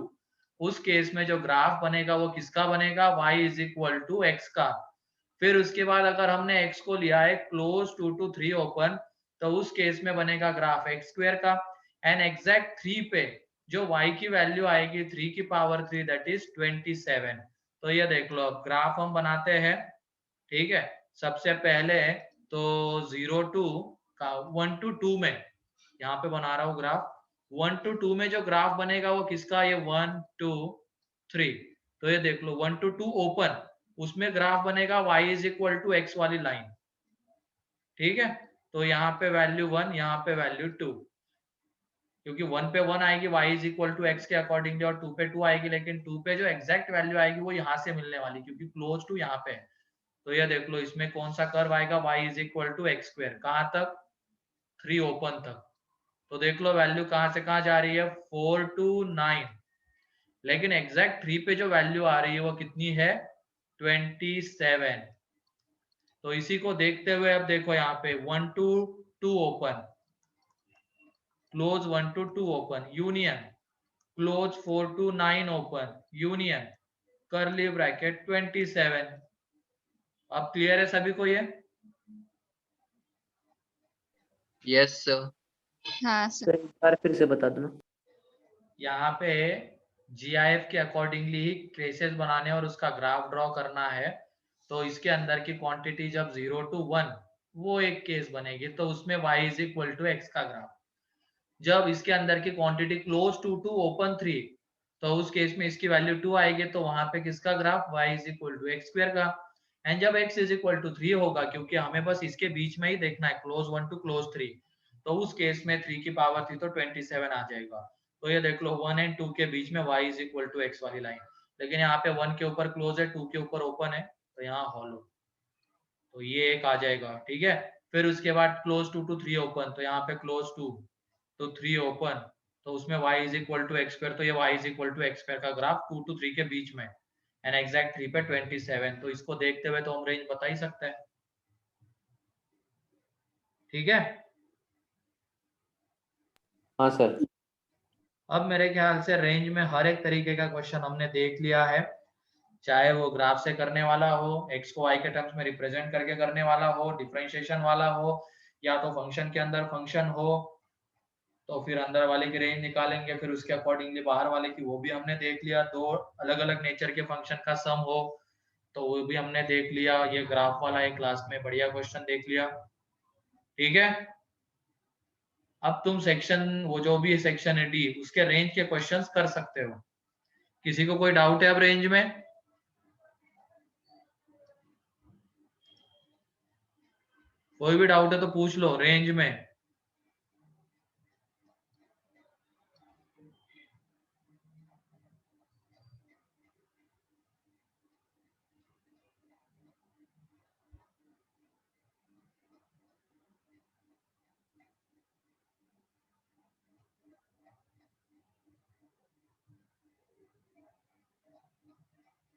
उस केस में जो ग्राफ बनेगा वो किसका बनेगा? y is equal to x का। फिर उसके बाद अगर हमने x को लिया है क्लोज 2 to 3 ओपन, तो उस केस में बनेगा ग्राफ एक्स स्क्वायर का। एंड एग्जैक्ट 3 पे जो y की वैल्यू आएगी 3 की पावर 3, दैट इज 27। तो ये देख लो, अब ग्राफ हम बनाते हैं, ठीक है। सबसे पहले तो 0 to 1 to 2 में यहाँ पे बना रहा हूँ ग्राफ। 1 to 2 में जो ग्राफ बनेगा वो किसका? ये 1 2 3। तो ये देख लो 1 to 2 ओपन, उसमें ग्राफ बनेगा y is equal to x वाली लाइन, ठीक है। तो यहाँ पे वैल्यू 1, यहाँ पे वैल्यू 2, क्योंकि 1 पे 1 आएगी y is equal to x के अकॉर्डिंगली, और 2 पे 2 आएगी, लेकिन 2 पे जो एग्जैक्ट वैल्यू आएगी वो यहाँ से मिलने वाली, क्योंकि क्लोज टू यहाँ पे है। तो ये देख लो, इसमें कौन सा कर्व आएगा? y is equal to x square, कहाँ तक? 3 ओपन तक। तो देख लो वैल्यू कहाँ से कहाँ जा रही है? 4 to 9, लेकिन एग्जैक्ट 3 पे जो वैल्यू आ रही है वो कितनी है? 27। तो इसी को देखते हुए अब देखो यहाँ पे 1 to 2 open, close 1 to 2 open, union close 4 to 9 open, union curly bracket 27। अब क्लियर है सभी को ये? Yes sir. हाँ सर। सर एक बार फिर से बता दो ना। यहाँ पे GIF के अकॉर्डिंगली ही केसेस बनाने और उसका ग्राफ ड्रॉ करना है। तो इसके अंदर की क्वांटिटी जब 0 to 1 वो एक केस बनेगी, तो उसमें y is equal to x का ग्राफ। जब इसके अंदर की क्वांटिटी क्लोज टू ओपन 3, तो उस केस में इसकी वैल्यू 2 आएगी, तो वहां पे किसका graph? y is equal to x square का। एंड जब x इज इक्वल टू 3 होगा, क्योंकि हमें बस इसके बीच में ही देखना है, क्लोज 1 to क्लोज 3, तो उस केस में 3 की पावर 3 तो 27 आ जाएगा। तो ये देख लो 1 and 2 के बीच में y is equal to x वाली लाइन, लेकिन यहाँ पे 1 के ऊपर क्लोज है, 2 के ऊपर ओपन है, तो यहाँ हॉलो, तो ये एक आ जाएगा, ठीक है। फिर उसके बाद क्लोज 2 to 3 ओपन, तो यहाँ पे क्लोज 2 तो 3 ओपन, तो उसमें y is equal to x square, तो ये y is equal to x square का ग्राफ 2 to 3 के बीच में, एंड एग्जैक्ट 3 पे 27। तो इसको देखते हुए तो हम रेंज बता ही सकते हैं, ठीक है। हाँ सर। अब मेरे ख्याल से रेंज में हर एक तरीके का क्वेश्चन हमने देख लिया है, चाहे वो ग्राफ से करने वाला हो, x को y के टर्म्स में रिप्रेजेंट करके करने वाला हो, डिफरेंशिएशन वाला हो, या तो फंक्शन के अंदर फंक्शन हो, तो फिर अंदर वाले की रेंज निकालेंगे, फिर उसके अकॉर्डिंगली बाहर वाले की, वो भी हमने देख लिया। दो अलग अलग नेचर के फंक्शन का सम हो तो वो भी हमने देख लिया। ये ग्राफ वाला एक क्लास में बढ़िया क्वेश्चन देख लिया, ठीक है। अब तुम सेक्शन, वो जो भी सेक्शन है डी, उसके रेंज के क्वेश्चंस कर सकते हो। किसी को कोई डाउट है अब रेंज में? कोई भी डाउट है तो पूछ लो रेंज में।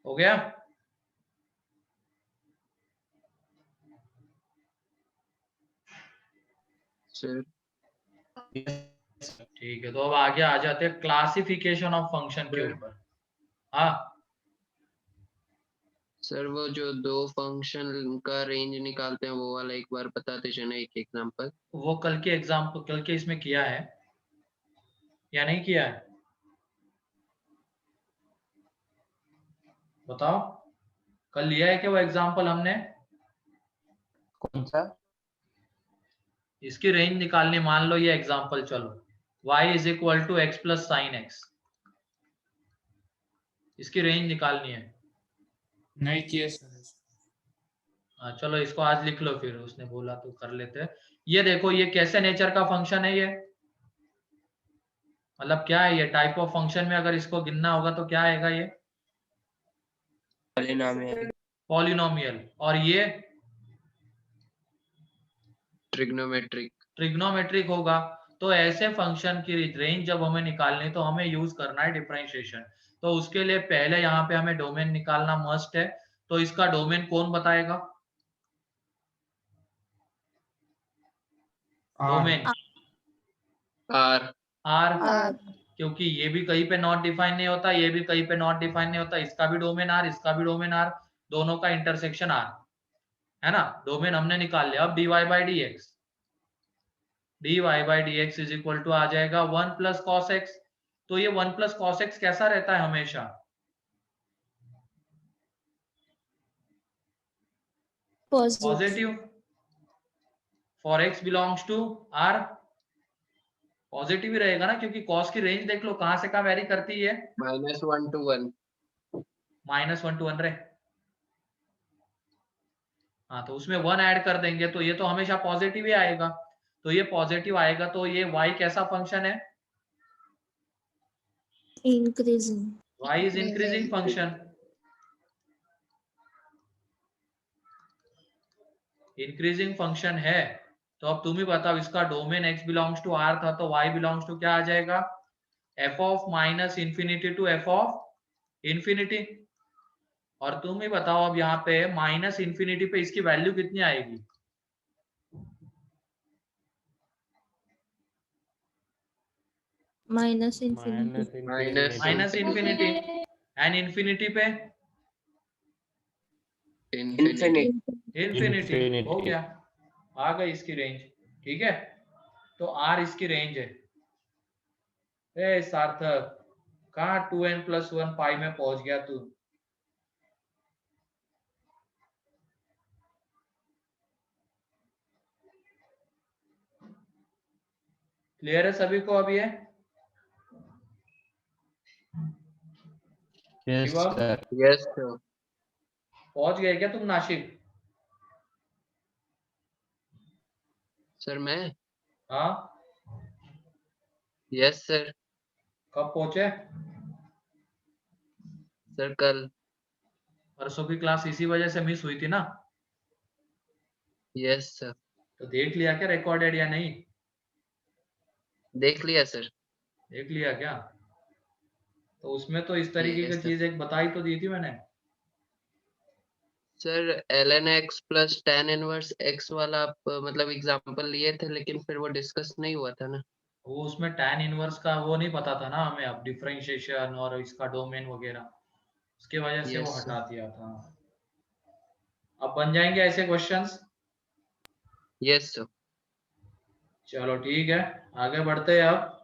हो गया? सर ठीक है, तो अब आगे आ जाते हैं क्लासिफिकेशन ऑफ फंक्शन के ऊपर। हाँ सर वो जो दो फंक्शन का रेंज निकालते हैं वो वाला एक बार बताते चले, एक एग्जांपल। वो कल के एग्जाम्पल, कल के इसमें किया है या नहीं किया है? बताओ, कल लिया है क्या वो एग्जाम्पल हमने? कौन सा? इसकी रेंज निकालनी, मान लो ये एग्जाम्पल, चलो y is equal to x plus sine x, इसकी रेंज निकालनी है। नहीं किया सर। चलो इसको आज लिख लो, फिर उसने बोला तो कर लेते हैं। ये देखो, ये कैसे नेचर का फंक्शन है, ये मतलब क्या है, ये टाइप ऑफ फंक्शन में अगर इसको गिनना होगा तो क्या आएगा? ये पॉलिनोमियल। पॉलिनोमियल। और ये ट्रिग्नोमेट्रिक। ट्रिग्नोमेट्रिक होगा। तो ऐसे फंक्शन की रेंज जब हमें निकालनी, तो हमें यूज करना है डिफरेंशिएशन। तो उसके लिए पहले यहाँ पे हमें डोमेन निकालना मस्ट है। तो इसका डोमेन कौन बताएगा? Domain are. आर, R क्योंकि ये भी कहीं पे नॉट डिफाइन नहीं होता, ये भी कहीं पे नॉट डिफाइन नहीं होता, इसका भी डोमेन आर, इसका भी डोमेन आर, दोनों का इंटरसेक्शन आर, है ना। डोमेन हमने निकाल लिया। अब dy by D x, dy by D x is equal to आ जाएगा 1 प्लस कॉस एक्स। तो ये 1 प्लस कॉस एक्स कैसा रहता है हमेशा? positive. Positive. For x belongs to R positive ही रहेगा ना, क्योंकि कॉस की रेंज देख लो कहां से कहां वेरी करती है, -1 to 1। -1 to 1 रे। हाँ, तो उसमें 1 ऐड कर देंगे तो ये तो हमेशा पॉजिटिव ही आएगा। तो ये पॉजिटिव आएगा, तो ये y कैसा फंक्शन है? Increasing. y is increasing function. Increasing function है। तो अब तुम ही बताओ, इसका domain x belongs to r था, तो y बिलोंग्स टू क्या आ जाएगा? f of minus infinity to f of infinity. और तुम ही बताओ अब यहाँ पे माइनस इंफिनिटी पे इसकी वैल्यू कितनी आएगी? Minus infinity. Minus infinity. And infinity पे इन्फिनिटी। इंफिनिटी। हो गया, आ गई इसकी रेंज। ठीक है, तो r इसकी रेंज है। ए सार्थक, कहाँ 2n+1 पाई में पहुंच गया तू? क्लियर है सभी को अब ये? Yes Shivam, sir. Yes sir. पहुंच गए क्या तुम नासिक? सर मैं। हाँ, यस सर। कब पहुंचे? सर कल। परसों की क्लास इसी वजह से मिस हुई थी ना? Yes sir. तो देख लिया क्या रिकॉर्डेड या नहीं? देख लिया सर। देख लिया क्या? तो उसमें तो इस तरीके की Yes, sir. चीज एक बताई तो दी थी मैंने। Sir ln x plus tan inverse x वाला आप मतलब एग्जांपल लिए थे, लेकिन फिर वो डिस्कस नहीं हुआ था ना। वो उसमें tan इनवर्स का वो नहीं पता था ना हमें, अब डिफरेंशिएशन और इसका डोमेन वगैरह, उसके वजह से वो Yes, हटा दिया था। अब बन जाएंगे ऐसे क्वेश्चंस? Yes sir. चलो ठीक है, आगे बढ़ते हैं अब।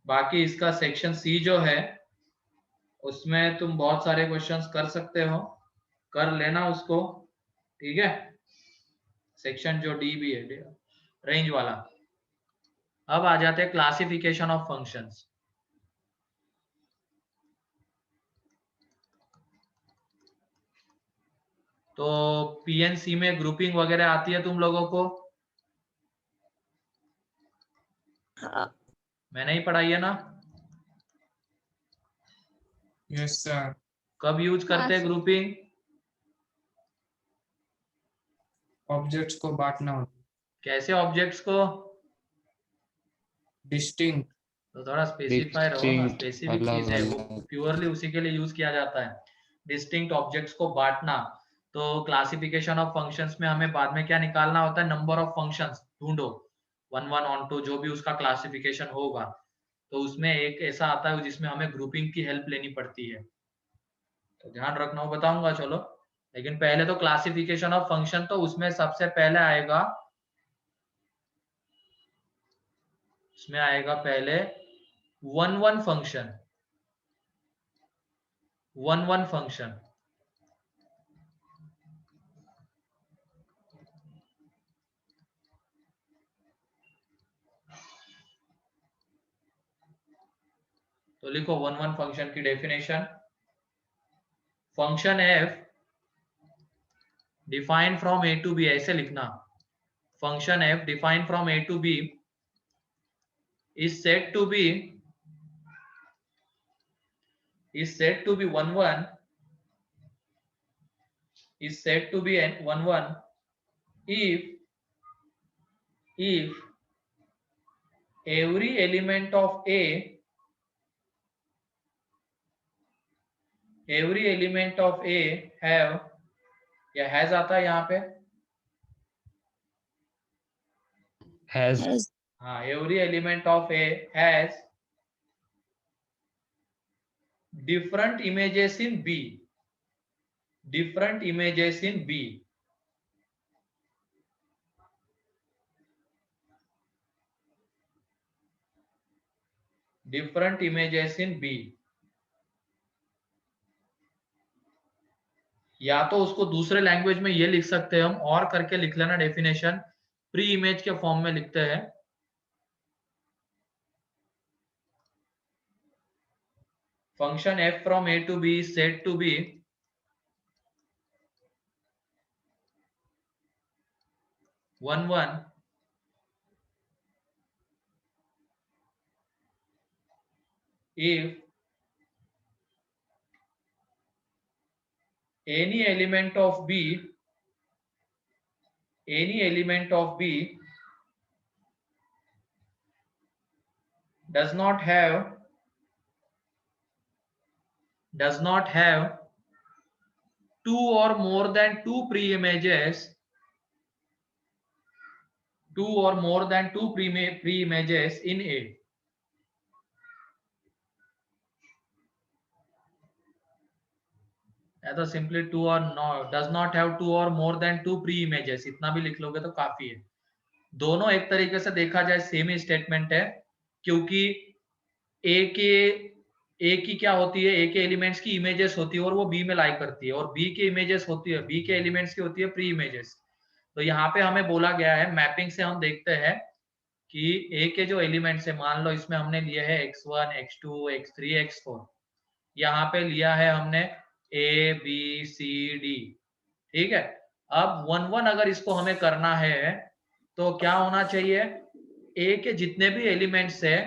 बाकी इसका सेक्शन सी जो है, उसमें तुम बहुत सारे क्वेश्चंस कर सकते हो, कर लेना उसको। ठीक है, सेक्शन जो डी भी है रेंज वाला। अब आ जाते हैं क्लासिफिकेशन ऑफ फंक्शंस। तो पीएनसी में ग्रुपिंग वगैरह आती है तुम लोगों को? हाँ, मैंने ही पढ़ाई है ना? Yes sir. कब यूज करते हैं ग्रुपिंग? ऑब्जेक्ट्स को बांटना होता है। कैसे ऑब्जेक्ट्स को? डिस्टिंक्ट। तो थोड़ा स्पेसिफाई रहो ना, Distinct, स्पेसिफिक चीज है वो, अलग-अलग। प्योरली उसी के लिए यूज किया जाता है। डिस्टिंक्ट ऑब्जेक्ट्स को बांटना, तो क्लासिफिकेशन ऑफ फंक्शंस में हमें बाद में क्या निकालना होता है? नंबर ऑफ फंक्शंस ढूंढो, 1 1 ऑन 2 जो भी उसका क्लासिफिकेशन होगा, तो उसमें एक ऐसा आता है जिसमें हमें ग्रुपिंग की हेल्प लेनी पड़ती है, तो ध्यान रखना, वो बताऊंगा चलो। लेकिन पहले तो क्लासिफिकेशन ऑफ फंक्शन, तो उसमें सबसे पहले आएगा, उसमें आएगा पहले 1 1 फंक्शन, 1 1 फंक्शन। तो लिखो 1 1 फंक्शन की definition. Function f defined from A to B, ऐसे लिखना, function f defined from A to B is said to be 1 1, is said to be 1 1 if every element of A, have, या has आता है यहाँ पे? Has has हाँ, every element of A has different images in B, different images in B, different images in B। या तो उसको दूसरे लैंग्वेज में ये लिख सकते हैं हम, और करके लिख लेना डेफिनेशन, प्री इमेज के फॉर्म में लिखते हैं। Function f from A to B is said to be one one if any element of B does not have two or more than two pre-images, pre-images in A। या तो simply two और does not have two और more than two pre images, इतना भी लिख लोगे तो काफी है। दोनों एक तरीके से देखा जाए सेम ही स्टेटमेंट है, क्योंकि ए की क्या होती है, ए के एलिमेंट्स की इमेजेस होती है और वो बी में लाई करती है, और बी के इमेजेस होती है, बी के एलिमेंट्स की होती है प्री इमेजेस। तो यहाँ पे हमें बोला गया है, मैपिंग से हम देखते हैं कि ए के जो एलिमेंट्स है, मान लो इसमें हमने लिए है x1 x2 x3 x4, यहाँ पे लिया है हमने ए बी सी डी, ठीक है। अब 1 1 अगर इसको हमें करना है तो क्या होना चाहिए, ए के जितने भी एलिमेंट्स है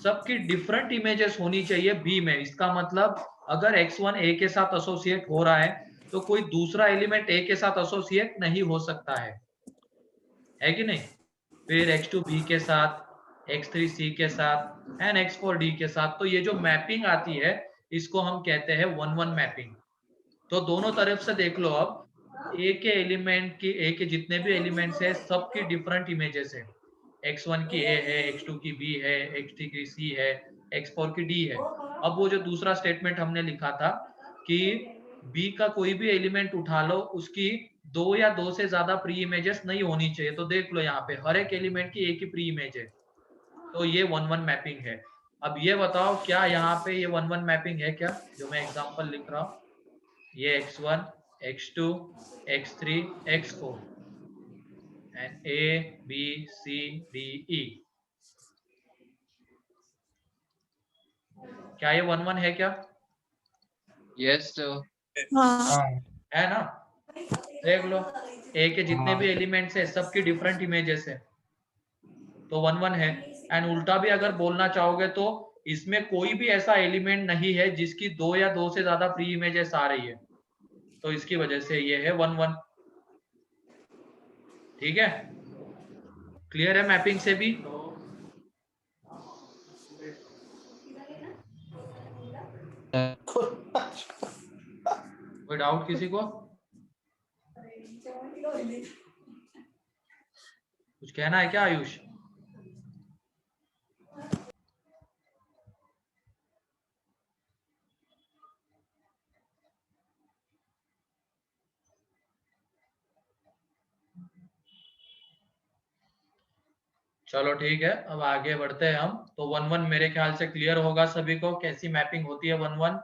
सबकी डिफरेंट इमेजेस होनी चाहिए बी में। इसका मतलब अगर x1 ए के साथ एसोसिएट हो रहा है तो कोई दूसरा एलिमेंट ए के साथ एसोसिएट नहीं हो सकता है कि नहीं। फिर x2 बी के साथ, x3 सी के साथ एंड x4 डी के साथ। तो ये जो मैपिंग आती है इसको हम कहते हैं 1 1 मैपिंग। तो दोनों तरफ से देख लो, अब ए के एलिमेंट की, ए के जितने भी एलिमेंट्स है सबकी डिफरेंट इमेजेस है, x1 की ए है, x2 की बी है, x3 की सी है, x4 की डी है। अब वो जो दूसरा स्टेटमेंट हमने लिखा था कि बी का कोई भी एलिमेंट उठा लो, उसकी 2 या 2 से ज्यादा प्री इमेजेस नहीं होनी चाहिए। तो देख लो यहाँ पे हर एक एलिमेंट की एक ही प्री इमेज है, तो ये 1 1 मैपिंग है। अब ये बताओ क्या यहाँ पे ये 1 1 मैपिंग है क्या, जो मैं एग्जांपल लिख रहा हूँ, ये x1 x2 x3 x4 and a b c d e, क्या ये 1 1 है क्या? Yes, sir. हाँ, हाँ है ना? देख लो ए के जितने भी एलिमेंट्स है सबकी डिफरेंट इमेजेस है, तो 1 1 है। एंड उल्टा भी अगर बोलना चाहोगे तो इसमें कोई भी ऐसा एलिमेंट नहीं है जिसकी 2 या 2 से ज्यादा फ्री इमेजेस आ रही है, तो इसकी वजह से ये है 1 1। ठीक है, क्लियर है मैपिंग से भी? कोई डाउट किसी को? कुछ कहना है क्या आयुष? चलो ठीक है, अब आगे बढ़ते हैं हम। तो 1 1 मेरे ख्याल से क्लियर होगा सभी को कैसी मैपिंग होती है 1 1।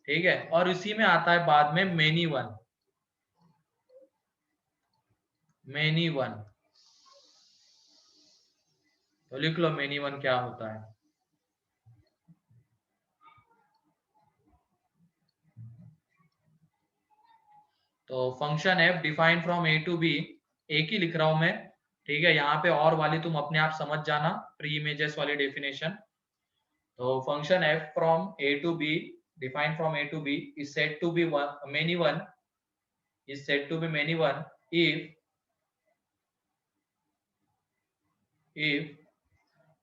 ठीक है, और इसी में आता है बाद में मेनी वन। मेनी वन तो लिख लो मेनी वन क्या होता है। तो function f define from A to B, एक ही लिख रहा हूं मैं, ठीक है, यहाँ पे और वाली तुम अपने आप समझ जाना, प्री इमेजेस वाली डेफिनेशन। तो function f from A to B define from A to B is said to be many one, is said to be many one if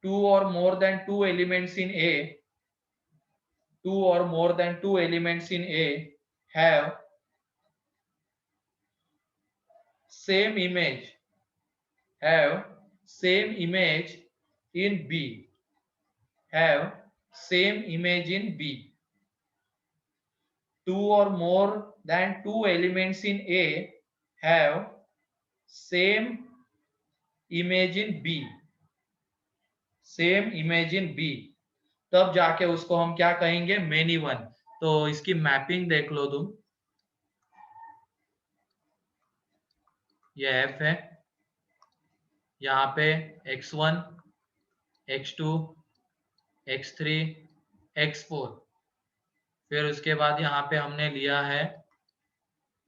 two or more than two elements in A, two or more than two elements in A have same image in B, have same image in B. Two or more than two elements in A have same image in B, same image in B, तब जाके उसको हम क्या कहेंगे? Many one. तो इसकी mapping देख लो तुम, ये F है, यहाँ पे x1 x2 x3 x4, फिर उसके बाद यहाँ पे हमने लिया है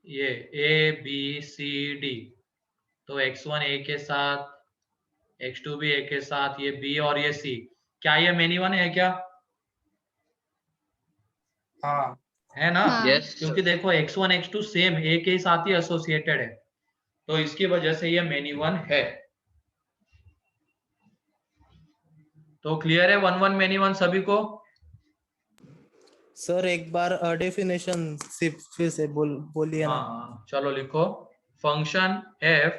ये A B C D, तो x1 A के साथ, x2 भी A के साथ, ये B और ये C, क्या ये मेनी वन है क्या? हाँ है ना? Yes, क्योंकि देखो x1 x2 सेम A के साथ ही एसोसिएटेड है, तो इसकी वजह से ये मेनी वन है। तो क्लियर है 1 1 मेनी वन सभी को? सर एक बार डेफिनेशन फिर से बोलिए ना। हाँ चलो लिखो, function f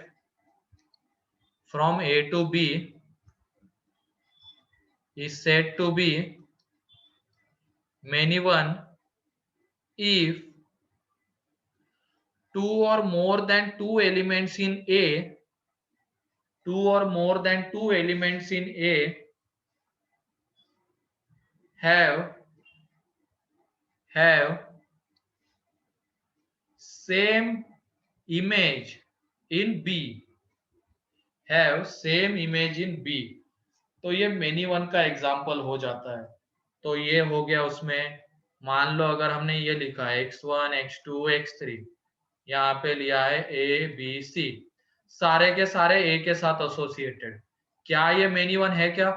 from A to B is said to be many one if two or more than two elements in A, two or more than two elements in A have same image in B, have same image in B, तो ये many one का example हो जाता है। तो ये हो गया उसमें, मान लो अगर हमने ये लिखा है x1 x2 x3, यहाँ पे लिया है A B C, सारे के सारे A के साथ एसोसिएटेड, क्या ये मेनी वन है क्या?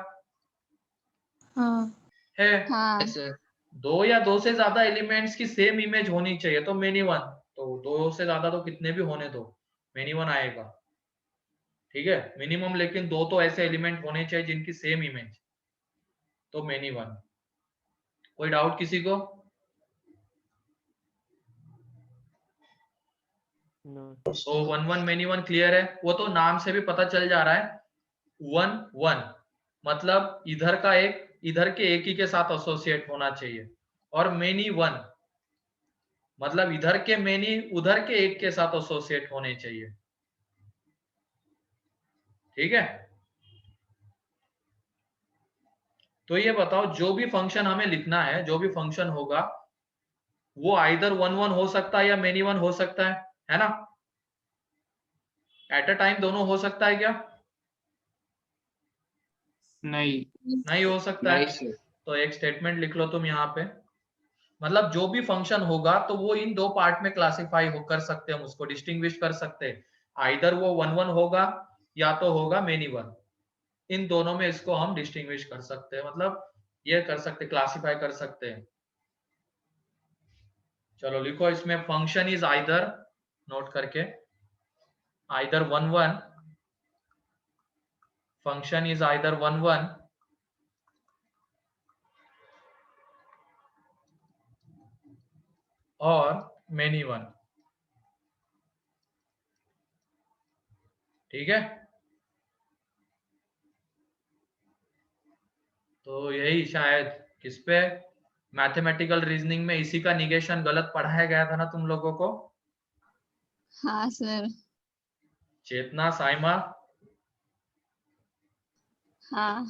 हाँ है। हाँ yes sir. दो या दो से ज्यादा एलिमेंट्स की सेम इमेज होनी चाहिए तो मेनी वन, तो दो से ज्यादा तो कितने भी होने दो मेनी वन आएगा, ठीक है, मिनिमम, लेकिन दो तो ऐसे एलिमेंट होने चाहिए जिनकी सेम इमेज, तो मेनी वन। कोई डाउट किसी को? तो 1 1 मेनी वन क्लियर है? वो तो नाम से भी पता चल जा रहा है, 1 1 मतलब इधर का एक इधर के एक ही के साथ एसोसिएट होना चाहिए, और मेनी वन मतलब इधर के मेनी उधर के एक के साथ एसोसिएट होने चाहिए, ठीक है। तो ये बताओ, जो भी फंक्शन हमें लिखना है, जो भी फंक्शन होगा वो आइदर 1 1 हो सकता है या मेनी वन हो सकता है ना? एट अ टाइम दोनों हो सकता है क्या? नहीं। नहीं हो सकता है। Nice sir. तो एक स्टेटमेंट लिख लो तुम यहाँ पे, मतलब जो भी फंक्शन होगा तो वो इन दो पार्ट में क्लासिफाई कर सकते हैं, हम उसको डिस्टिंग्विश कर सकते हैं। आइदर वो 1 1 होगा या तो होगा मेनी वन, इन दोनों में इसको हम डिस्टिंग्विश कर सकते हैं, मतलब ये कर सकते, क्लासिफाई कर सकते हैं। चलो लिखो इसमें फंक्शन इज आइदर, नोट करके, आइदर 1 1, फंक्शन इज आइदर 1 1 और मेनी वन। ठीक है, तो यही शायद किस पे, मैथमेटिकल रीजनिंग में इसी का निगेशन गलत पढ़ाया गया था ना तुम लोगों को। हाँ सर। चेतना, साइमा, हाँ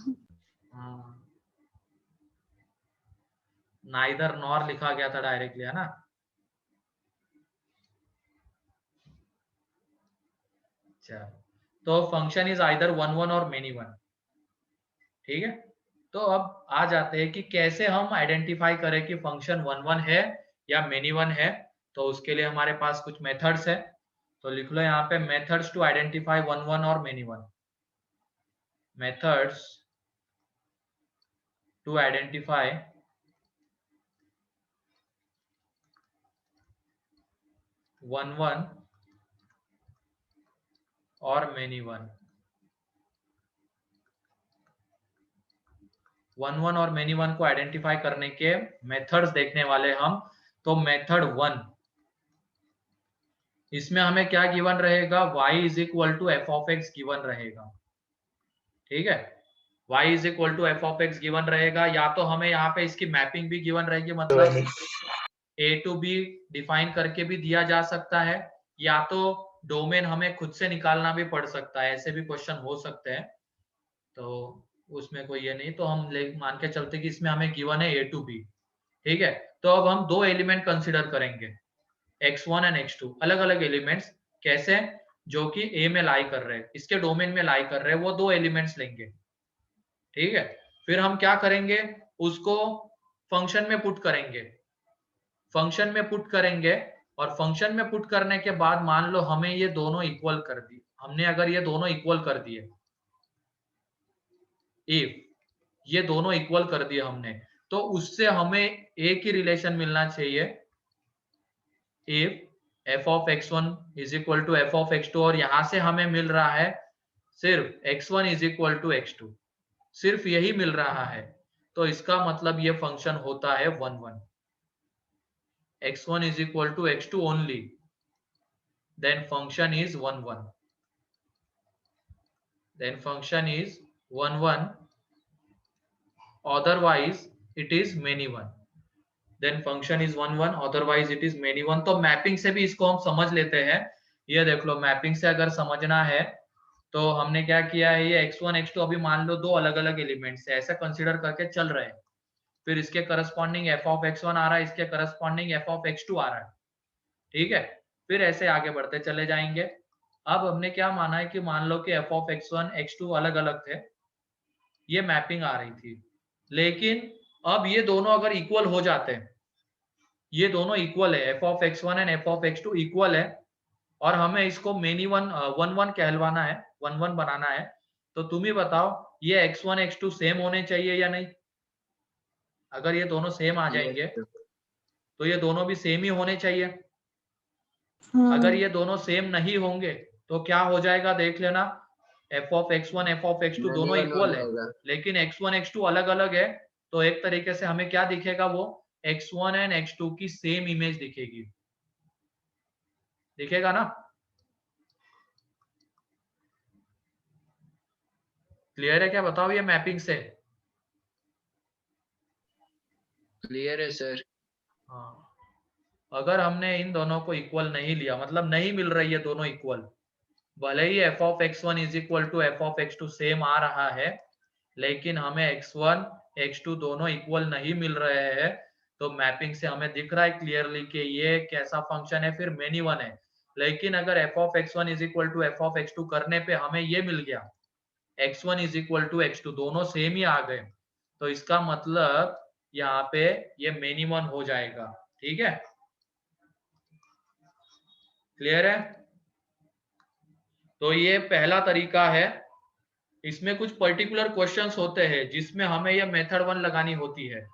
नाइदर नॉर लिखा गया था डायरेक्टली, है ना। अच्छा, तो फंक्शन इज आइदर 1 1 और मेनी वन। ठीक है, तो अब आ जाते हैं कि कैसे हम आइडेंटिफाई करें कि फंक्शन 1 1 है या मेनी वन है। तो उसके लिए हमारे पास कुछ मेथड्स है, तो लिख लो यहाँ पे मेथड्स टू आइडेंटिफाई 1 1 और many one. Methods to identify 1 1 और मेनी वन। 1 1 और मेनी वन को आइडेंटिफाई करने के मेथड्स देखने वाले हम। तो मेथड 1, इसमें हमें क्या गिवन रहेगा, y is equal to F of x given रहेगा। ठीक है, y is equal to F of x given रहेगा, या तो हमें यहाँ पे इसकी मैपिंग भी गिवन रहेगी, मतलब a टू b डिफाइन करके भी दिया जा सकता है, या तो डोमेन हमें खुद से निकालना भी पड़ सकता है, ऐसे भी क्वेश्चन हो सकते हैं। तो उसमें कोई ये नहीं, तो हम मान के चलते कि इसमें हमें गिवन है a टू b। ठीक है, तो अब हम दो एलिमेंट कंसिडर करेंगे, x1 एंड x2, अलग अलग एलिमेंट्स। कैसे, जो कि a में लाई कर रहे हैं, इसके डोमेन में लाई कर रहे हैं, वो दो एलिमेंट्स लेंगे। ठीक है, फिर हम क्या करेंगे, उसको फंक्शन में पुट करेंगे, फंक्शन में पुट करेंगे, और फंक्शन में पुट करने के बाद मान लो हमें ये दोनों इक्वल कर दिए, हमने अगर ये दोनों इक्वल कर दिए, इफ ये दोनों इक्वल कर दिए हमने, तो उससे हमें एक ही रिलेशन मिलना चाहिए, if f of x1 is equal to f of x2, और यहां से हमें मिल रहा है सिर्फ x1 is equal to x2, सिर्फ यही मिल रहा है, तो इसका मतलब ये फंक्शन होता है 1 1। x1 is equal to x2 only, then function is 1 1, then function is 1 1, otherwise it is many one, then function is 1 1, otherwise it is many one। तो मैपिंग से भी इसको हम समझ लेते हैं। ये देख लो, मैपिंग से अगर समझना है तो हमने क्या किया है, ये x1 x2 अभी मान लो दो अलग अलग एलिमेंट्स है, ऐसा कंसीडर करके चल रहे हैं, फिर इसके करस्पॉन्डिंग f ऑफ x1 आ रहा है, इसके करस्पॉन्डिंग f ऑफ x2 आ रहा है। ठीक है, फिर ऐसे आगे बढ़ते चले जाएंगे। अब हमने क्या माना है कि मान लो कि f ऑफ x1 x2 अलग अलग थे, ये मैपिंग आ रही थी, लेकिन अब ये दोनों अगर इक्वल हो जाते हैं, ये दोनों इक्वल है, f of x1 and f of x2 equal है, और हमें इसको मेनी वन 1 1 कहलवाना है, 1 1 बनाना है, तो तुम ही बताओ ये x1 x2 सेम होने चाहिए या नहीं। अगर ये दोनों सेम आ जाएंगे तो ये दोनों भी सेम ही होने चाहिए। अगर ये दोनों सेम नहीं होंगे तो क्या हो जाएगा, देख लेना, f of x1 f of x2 दोनों इक्वल है, लेकिन x1 x2 अलग अलग है, तो एक तरीके से हमें क्या दिखेगा, वो x1 एंड x2 की सेम इमेज दिखेगी, दिखेगा ना। क्लियर है क्या, बताओ ये मैपिंग से। क्लियर है सर। हाँ, अगर हमने इन दोनों को इक्वल नहीं लिया, मतलब नहीं मिल रही है दोनों इक्वल, भले ही f of x1 is equal to f of x2 same आ रहा है, लेकिन हमें x1 x2 दोनों इक्वल नहीं मिल रहे हैं, तो मैपिंग से हमें दिख रहा है क्लियरली कि ये कैसा फंक्शन है, फिर मेनी वन है। लेकिन अगर f of x1 is equal to f of x2 करने पे हमें ये मिल गया, x1 is equal to x2, दोनों सेम ही आ गए, तो इसका मतलब यहाँ पे ये मिनिमम हो जाएगा। ठीक है, क्लियर है? तो ये पहला तरीका है। इसमें कुछ पर्टिकुलर क्वेश्चंस होते हैं जिसमें हमें ये मेथड 1 लगानी होती है।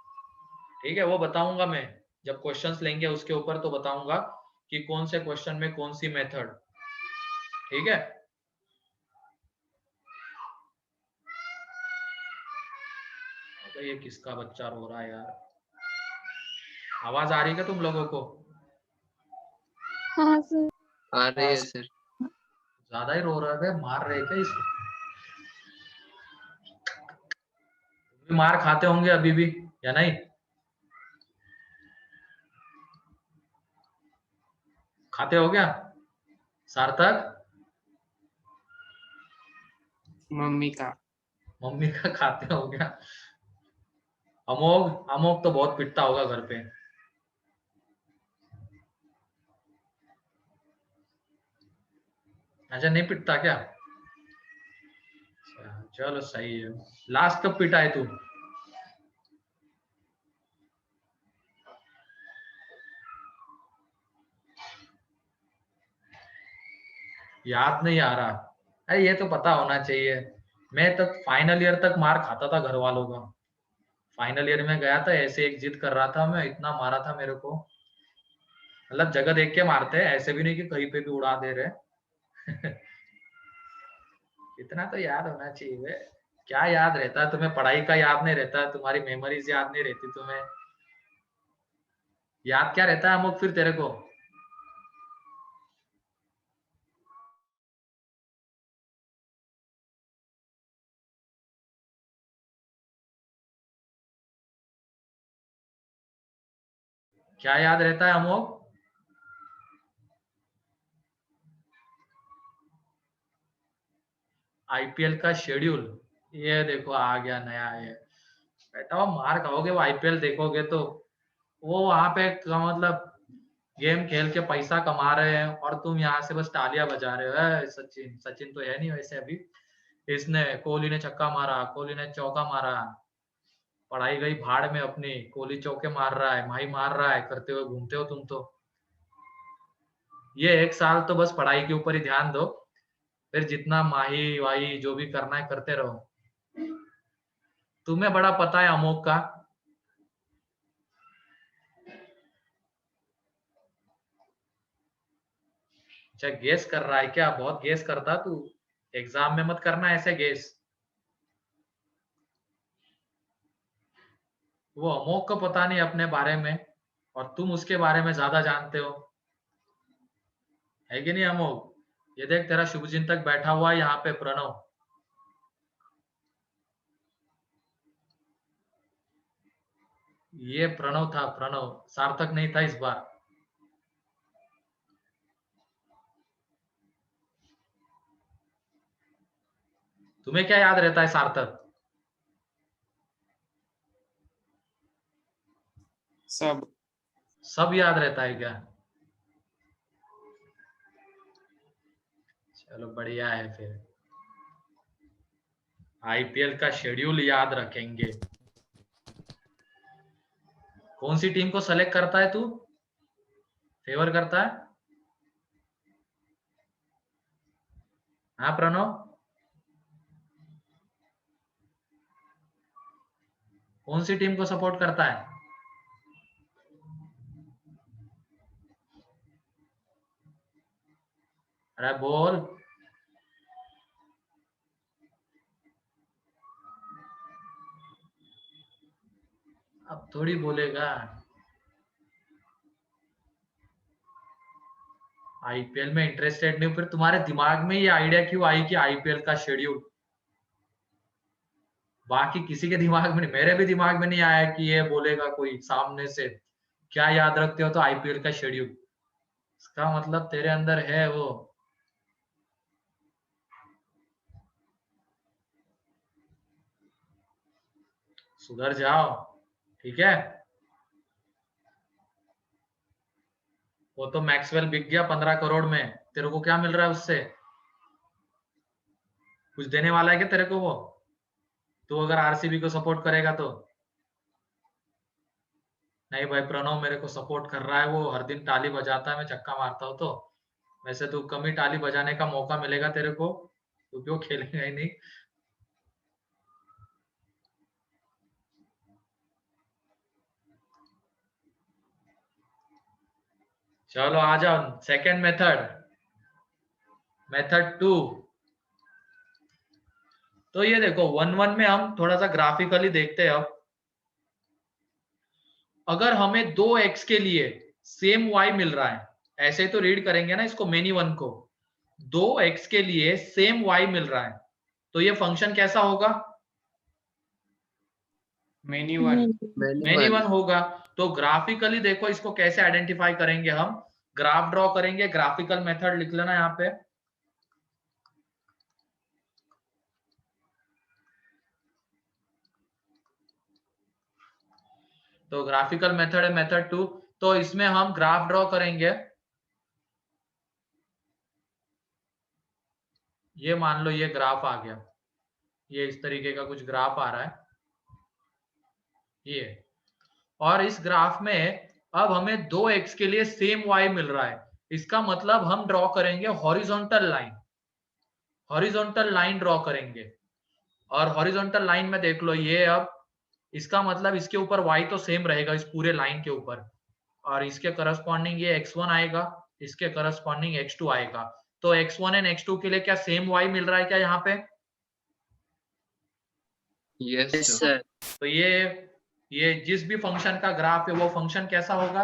ठीक है, वो बताऊंगा मैं जब क्वेश्चंस लेंगे उसके ऊपर, तो बताऊंगा कि कौन से क्वेश्चन में कौन सी मेथड। ठीक है, तो ये किसका बच्चा रो रहा है यार? आवाज आ रही है क्या तुम लोगों को? हाँ सर। आ रही है सर। ज्यादा ही रो रहा है, मार रहे क्या इसको? तुम भी मार खाते होंगे अभी भी या नहीं? खाते हो क्या सार्थक? मम्मी का। मम्मी का खाते हो क्या? अमोघ, अमोघ तो बहुत पिटता होगा घर पे। अच्छा, नहीं पिटता क्या? चलो सही है। लास्ट कब पिटा है तू? याद नहीं आ रहा? अरे ये तो पता होना चाहिए। मैं तक फाइनल ईयर तक मार खाता था घर वालों का। फाइनल ईयर में गया था, ऐसे एक जिद कर रहा था मैं, इतना मारा था मेरे को। मतलब जगह देख के मारते हैं, ऐसे भी नहीं कि कहीं पे भी उड़ा दे रहे। इतना तो याद होना चाहिए बे। क्या याद रहता है तुम्हें? पढ़ाई का याद नहीं रहता, तुम्हारी मेमोरीज याद नहीं रहती तुम्हें। याद क्या रहता है अमुक फिर तेरे को? क्या याद रहता है अमोक? आईपीएल का शेड्यूल। ये देखो आ गया नया है बेटा। वो मार खाओगे, वो आईपीएल देखोगे तो वो वहां पे मतलब गेम खेल के पैसा कमा रहे हैं और तुम यहाँ से बस तालियां बजा रहे हो। सचिन, सचिन तो है नहीं वैसे अभी। इसने, कोहली ने छक्का मारा, कोहली ने चौका मारा, पढ़ाई गई भाड़ में अपनी। कोहली चौके मार रहा है, माही मार रहा है, करते हुए घूमते हो तुम तो। ये एक साल तो बस पढ़ाई के ऊपर ही ध्यान दो, फिर जितना माही वाही जो भी करना है करते रहो। तुम्हें बड़ा पता है अमोक का। अच्छा, गेस कर रहा है क्या? बहुत गेस करता तू। एग्जाम में मत करना ऐसे गेस। वो अमोक को पता नहीं अपने बारे में और तुम उसके बारे में ज्यादा जानते हो, है कि नहीं अमोक? ये देख, तेरा शुभचिंतक बैठा हुआ है यहाँ पे, प्रणव। ये प्रणव था, प्रणव। सार्थक नहीं था इस बार। तुम्हें क्या याद रहता है सार्थक? सब। सब याद रहता है क्या? चलो बढ़िया है फिर। आईपीएल का शेड्यूल याद रखेंगे। कौन सी टीम को सेलेक्ट करता है तू? फेवर करता है? हाँ प्रणव, कौन सी टीम को सपोर्ट करता है? अरे बोल। अब थोड़ी बोलेगा। आईपीएल में इंटरेस्टेड नहीं, फिर तुम्हारे दिमाग में ये आइडिया क्यों आई कि आईपीएल का शेड्यूल? बाकी किसी के दिमाग में नहीं, मेरे भी दिमाग में नहीं आया कि ये बोलेगा कोई सामने से क्या याद रखते हो तो आईपीएल का शेड्यूल। इसका मतलब तेरे अंदर है वो। सुधर जाओ, ठीक है? वो तो मैक्सवेल बिक गया 15 करोड़ में, तेरे को क्या मिल रहा है उससे? कुछ देने वाला है क्या तेरे को वो? तो अगर आरसीबी को सपोर्ट करेगा तो नहीं भाई, प्रणव मेरे को सपोर्ट कर रहा है, वो हर दिन ताली बजाता है, मैं छक्का मारता हूँ। तो वैसे तो कम ही ताली बजाने का मौका मिलेगा तेरे को, तो क्यों खेलेगा ही नहीं। चलो आ जाओ सेकेंड मेथड, मेथड 2। तो ये देखो 1-1 में हम थोड़ा सा ग्राफिकली देखते हैं। अब अगर हमें 2x के लिए सेम y मिल रहा है, ऐसे तो रीड करेंगे ना इसको, मेनी वन को, 2x के लिए सेम y मिल रहा है, तो ये फंक्शन कैसा होगा? Many one. मेनी वन होगा। तो ग्राफिकली देखो इसको कैसे आइडेंटिफाई करेंगे हम, ग्राफ ड्रॉ करेंगे, ग्राफिकल मेथड लिख लेना यहाँ पे। तो ग्राफिकल मेथड है मेथड 2। तो इसमें हम ग्राफ ड्रॉ करेंगे। ये मान लो ये ग्राफ आ गया, ये इस तरीके का कुछ ग्राफ आ रहा है ये, और इस ग्राफ में अब हमें 2x के लिए सेम y मिल रहा है। इसका मतलब हम ड्रॉ करेंगे horizontal line, horizontal line draw करेंगे। और हॉरिजॉन्टल लाइन में देख लो ये, अब इसका मतलब इसके ऊपर y तो सेम रहेगा इस पूरे लाइन के ऊपर, और इसके करस्पॉन्डिंग ये x1 आएगा, इसके करस्पॉन्डिंग x2 आएगा। तो x1 एंड x2 के लिए क्या सेम y मिल रहा है क्या यहाँ पे? Yes sir. तो ये जिस भी फंक्शन का ग्राफ है वो फंक्शन कैसा होगा?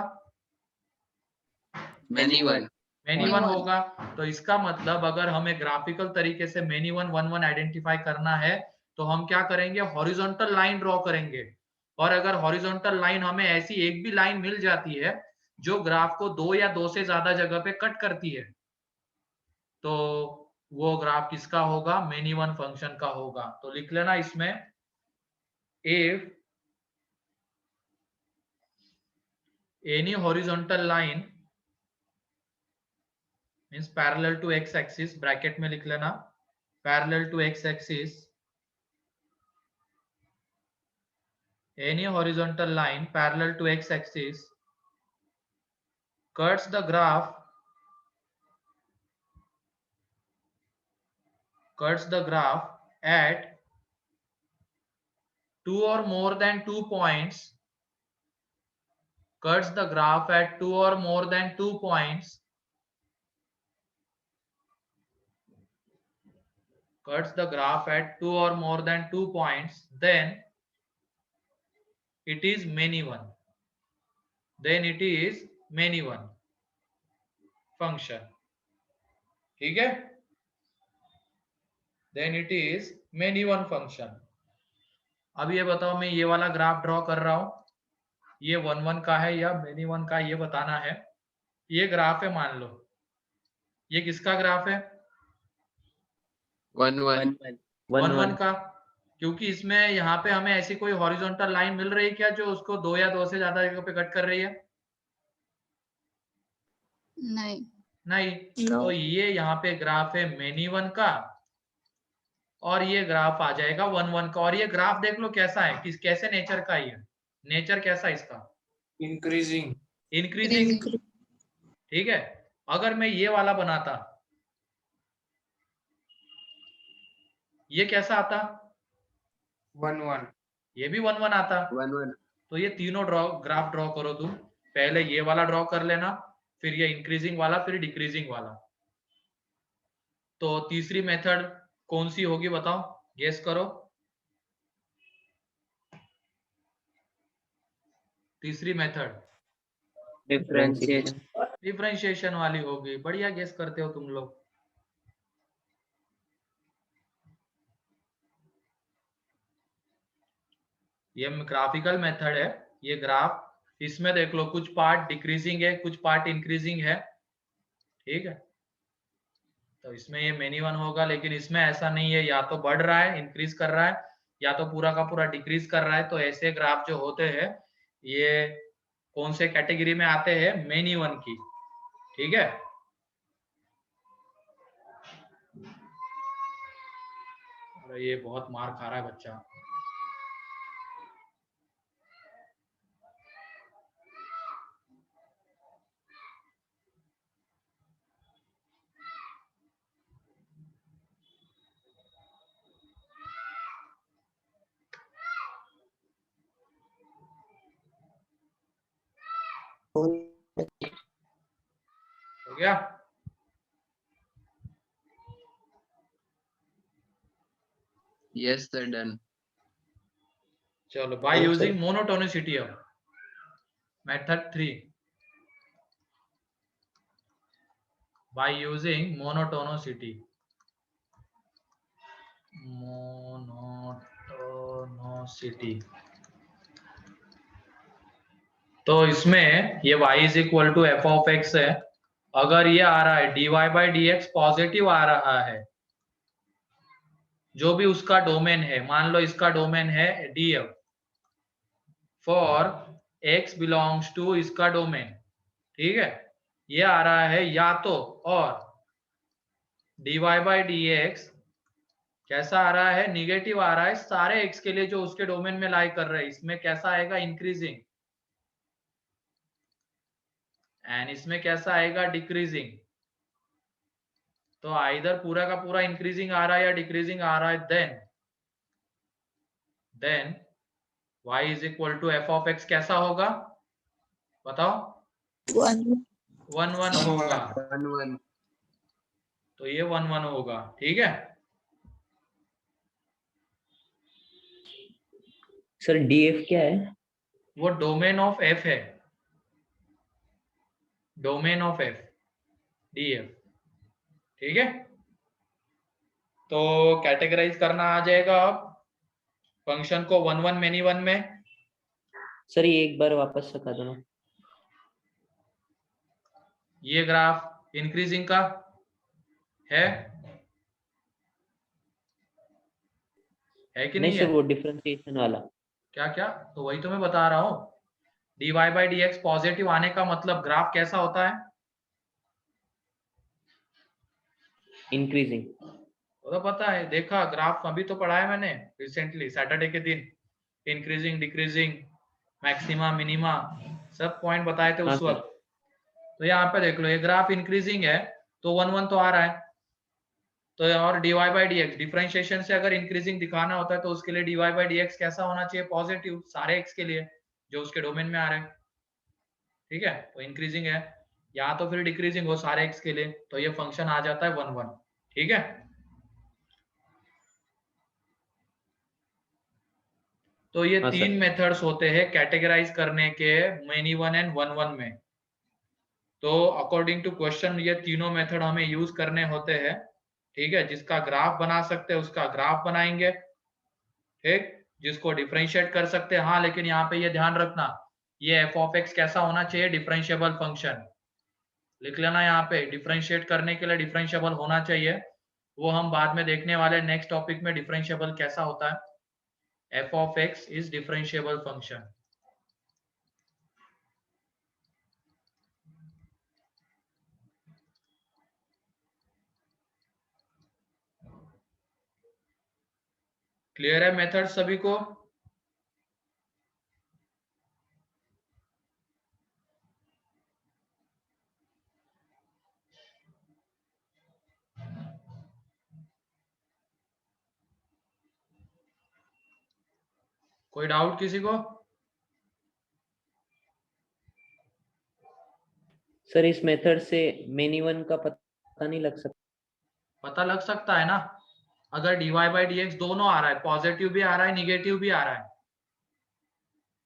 Many one. मेनी वन होगा। तो इसका मतलब अगर हमें ग्राफिकल तरीके से मेनी वन 1-1 आइडेंटिफाई करना है तो हम क्या करेंगे, हॉरिजॉन्टल लाइन ड्रॉ करेंगे। और अगर हॉरिजॉन्टल लाइन हमें ऐसी एक भी लाइन मिल जाती है जो ग्राफ को 2 या 2 से ज्यादा जगह पे कट करती है, तो वो ग्राफ किसका होगा? मेनी वन फंक्शन का होगा। तो लिख लेना इसमें, if any horizontal line means parallel to x axis, bracket में लिख लेना parallel to x axis, any horizontal line parallel to x axis cuts the graph at 2 or more than 2 points, cuts the graph at 2 or more than 2 points, cuts the graph at 2 or more than 2 points, then it is many one, then it is many one function। ठीक है, then it is many one function। अब ये बताओ, मैं ये वाला graph draw कर रहा हूं, ये 1-1 का है या मेनी वन का, ये बताना है। ये ग्राफ है, मान लो ये किसका ग्राफ है? 1-1। 1-1 का, क्योंकि इसमें यहाँ पे हमें ऐसी कोई हॉरिजॉन्टल लाइन मिल रही है क्या जो उसको 2 या 2 से ज्यादा जगह पे कट कर रही है? नहीं। तो ये यहाँ पे ग्राफ है मेनी वन का, और ये ग्राफ आ जाएगा 1-1 का। और ये ग्राफ देख लो कैसा है, किस कैसे नेचर का ही है, नेचर कैसा इसका? इंक्रीजिंग। इंक्रीजिंग। ठीक है। अगर मैं ये वाला बनाता, ये कैसा आता? 1-1। ये भी 1-1 आता। 1-1। तो ये तीनों ग्राफ ड्रॉ करो तुम। पहले ये वाला ड्रॉ कर लेना, फिर ये इंक्रीजिंग वाला, फिर डिक्रीजिंग वाला। तो तीसरी मेथड कौन सी होगी बताओ, गेस करो। तीसरी मेथड डिफरेंशिएशन वाली होगी। बढ़िया गेस करते हो तुम लोग। ये ग्राफिकल मेथड है, ये ग्राफ, इसमें देख लो कुछ पार्ट डिक्रीजिंग है, कुछ पार्ट इंक्रीजिंग है। ठीक है, तो इसमें ये मेनी वन होगा, लेकिन इसमें ऐसा नहीं है, या तो बढ़ रहा है इंक्रीज कर रहा है, या तो पूरा का पूरा डिक्रीज कर रहा है। तो ऐसे ग्राफ जो होते हैं ये कौन से कैटेगरी में आते हैं? मेनी वन की। ठीक है, ये बहुत मार खा रहा है बच्चा। हो गया? Yes, sir, done. चलो, बाय यूजिंग मोनोटोनिसिटी अब मेथड 3, बाय यूजिंग मोनोटोनिसिटी, तो इसमें ये y is equal to F of x है। अगर ये आ रहा है dy by D x positive आ रहा है, जो भी उसका डोमेन है, मान लो इसका डोमेन है df, for x belongs to इसका डोमेन, ठीक है, ये आ रहा है या तो, और dy बाई डी एक्स कैसा आ रहा है, निगेटिव आ रहा है सारे x के लिए जो उसके डोमेन में लाई कर रहे हैं, इसमें कैसा आएगा, इंक्रीजिंग, एंड इसमें कैसा आएगा, डिक्रीजिंग। तो आइदर पूरा का पूरा इंक्रीजिंग आ रहा है या डिक्रीजिंग आ रहा है, then y is equal to F of x कैसा होगा, बताओ? 1 1 होगा। 1 1. तो ये 1 1 होगा, ठीक है। सर df क्या है? वो डोमेन ऑफ f है, डोमेन ऑफ f, df, ठीक है। तो कैटेगराइज करना आ जाएगा अब फंक्शन को 1 1 मेनी 1 में। सर ये एक बार वापस सका दो ना। ये ग्राफ इंक्रीजिंग का है कि नहीं नहीं सर, है? वो डिफरेंशिएशन वाला। क्या क्या? तो वही तो मैं बता रहा हूँ, dy by D x positive आने का मतलब ग्राफ कैसा होता है, इंक्रीजिंग। वो तो पता है, देखा ग्राफ अभी तो पढ़ा है मैंने रिसेंटली सैटरडे के दिन, इंक्रीजिंग, डिक्रीजिंग, मैक्सिमा, मिनिमा, सब पॉइंट बताए थे उस वक्त। तो यहाँ पे देख लो, ये ग्राफ इंक्रीजिंग है तो 1 1 तो आ रहा है, तो और dy by D x differentiation से अगर इंक्रीजिंग दिखाना होता है तो उसके लिए dy बाई डी एक्स कैसा होना चाहिए, पॉजिटिव, सारे x के लिए जो उसके डोमेन में आ रहे हैं, ठीक है। तो इंक्रीजिंग है, या तो फिर डिक्रीजिंग हो सारे x के लिए, तो ये फंक्शन आ जाता है 1 1, ठीक है। तो ये हाँ, तीन सर। मेथड्स होते हैं कैटेगराइज करने के, मेनी 1 एंड 1 1 में। तो अकॉर्डिंग टू क्वेश्चन ये तीनों मेथड हमें यूज करने होते हैं, ठीक है। जिसका ग्राफ बना सकते हैं उसका ग्राफ बनाएंगे, ठीक। जिसको डिफरेंशिएट कर सकते हैं, हाँ, लेकिन यहाँ पे ये ध्यान रखना, ये एफ ऑफ एक्स कैसा होना चाहिए, डिफरेंशिएबल फंक्शन। लिख लेना यहाँ पे, डिफरेंशिएट करने के लिए डिफरेंशिएबल होना चाहिए। वो हम बाद में देखने वाले नेक्स्ट टॉपिक में, डिफरेंशिएबल कैसा होता है। F of x is differentiable function. Clear है मेथड सभी को? कोई डाउट किसी को? सर इस मेथड से मेनी वन का पता नहीं लग सकता? पता लग सकता है ना, अगर dy बाई डी एक्स दोनों आ रहा है, पॉजिटिव भी आ रहा है, निगेटिव भी आ रहा है,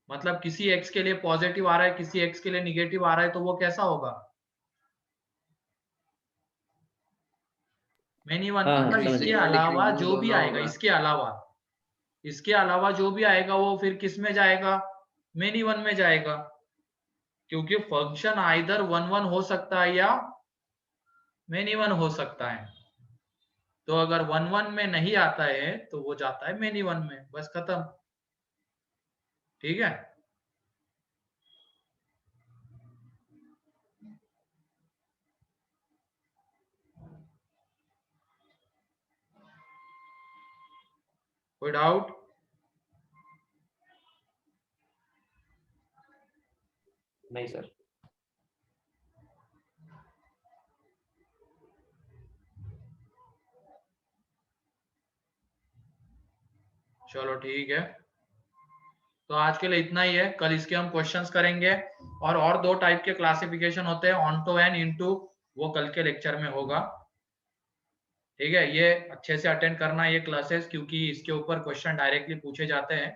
मतलब किसी x के लिए पॉजिटिव आ रहा है, किसी x के लिए निगेटिव आ रहा है, तो वो कैसा होगा, मेनी वन। हाँ, मतलब समझ इसके गया। अलावा Decreasing जो भी दोनों आएगा, होगा। इसके अलावा जो भी आएगा वो फिर किस में जाएगा, मेनी वन में जाएगा, क्योंकि फंक्शन आइदर 1 1 हो सकता है या मेनी वन हो सकता है। तो अगर 1 1 में नहीं आता है तो वो जाता है मेनी वन में, बस खत्म, ठीक है। कोई डाउट? नहीं सर। चलो ठीक है। तो आज के लिए इतना ही है, कल इसके हम क्वेश्चंस करेंगे और 2 टाइप के क्लासिफिकेशन होते हैं, ऑनटो एंड इनटू, वो कल के लेक्चर में होगा। ठीक है, ये अच्छे से अटेंड करना ये क्लासेस, क्योंकि इसके ऊपर क्वेश्चन डायरेक्टली पूछे जाते हैं।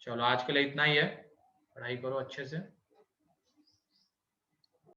चलो आज के लिए इतना ही है, पढ़ाई करो अच्छे से।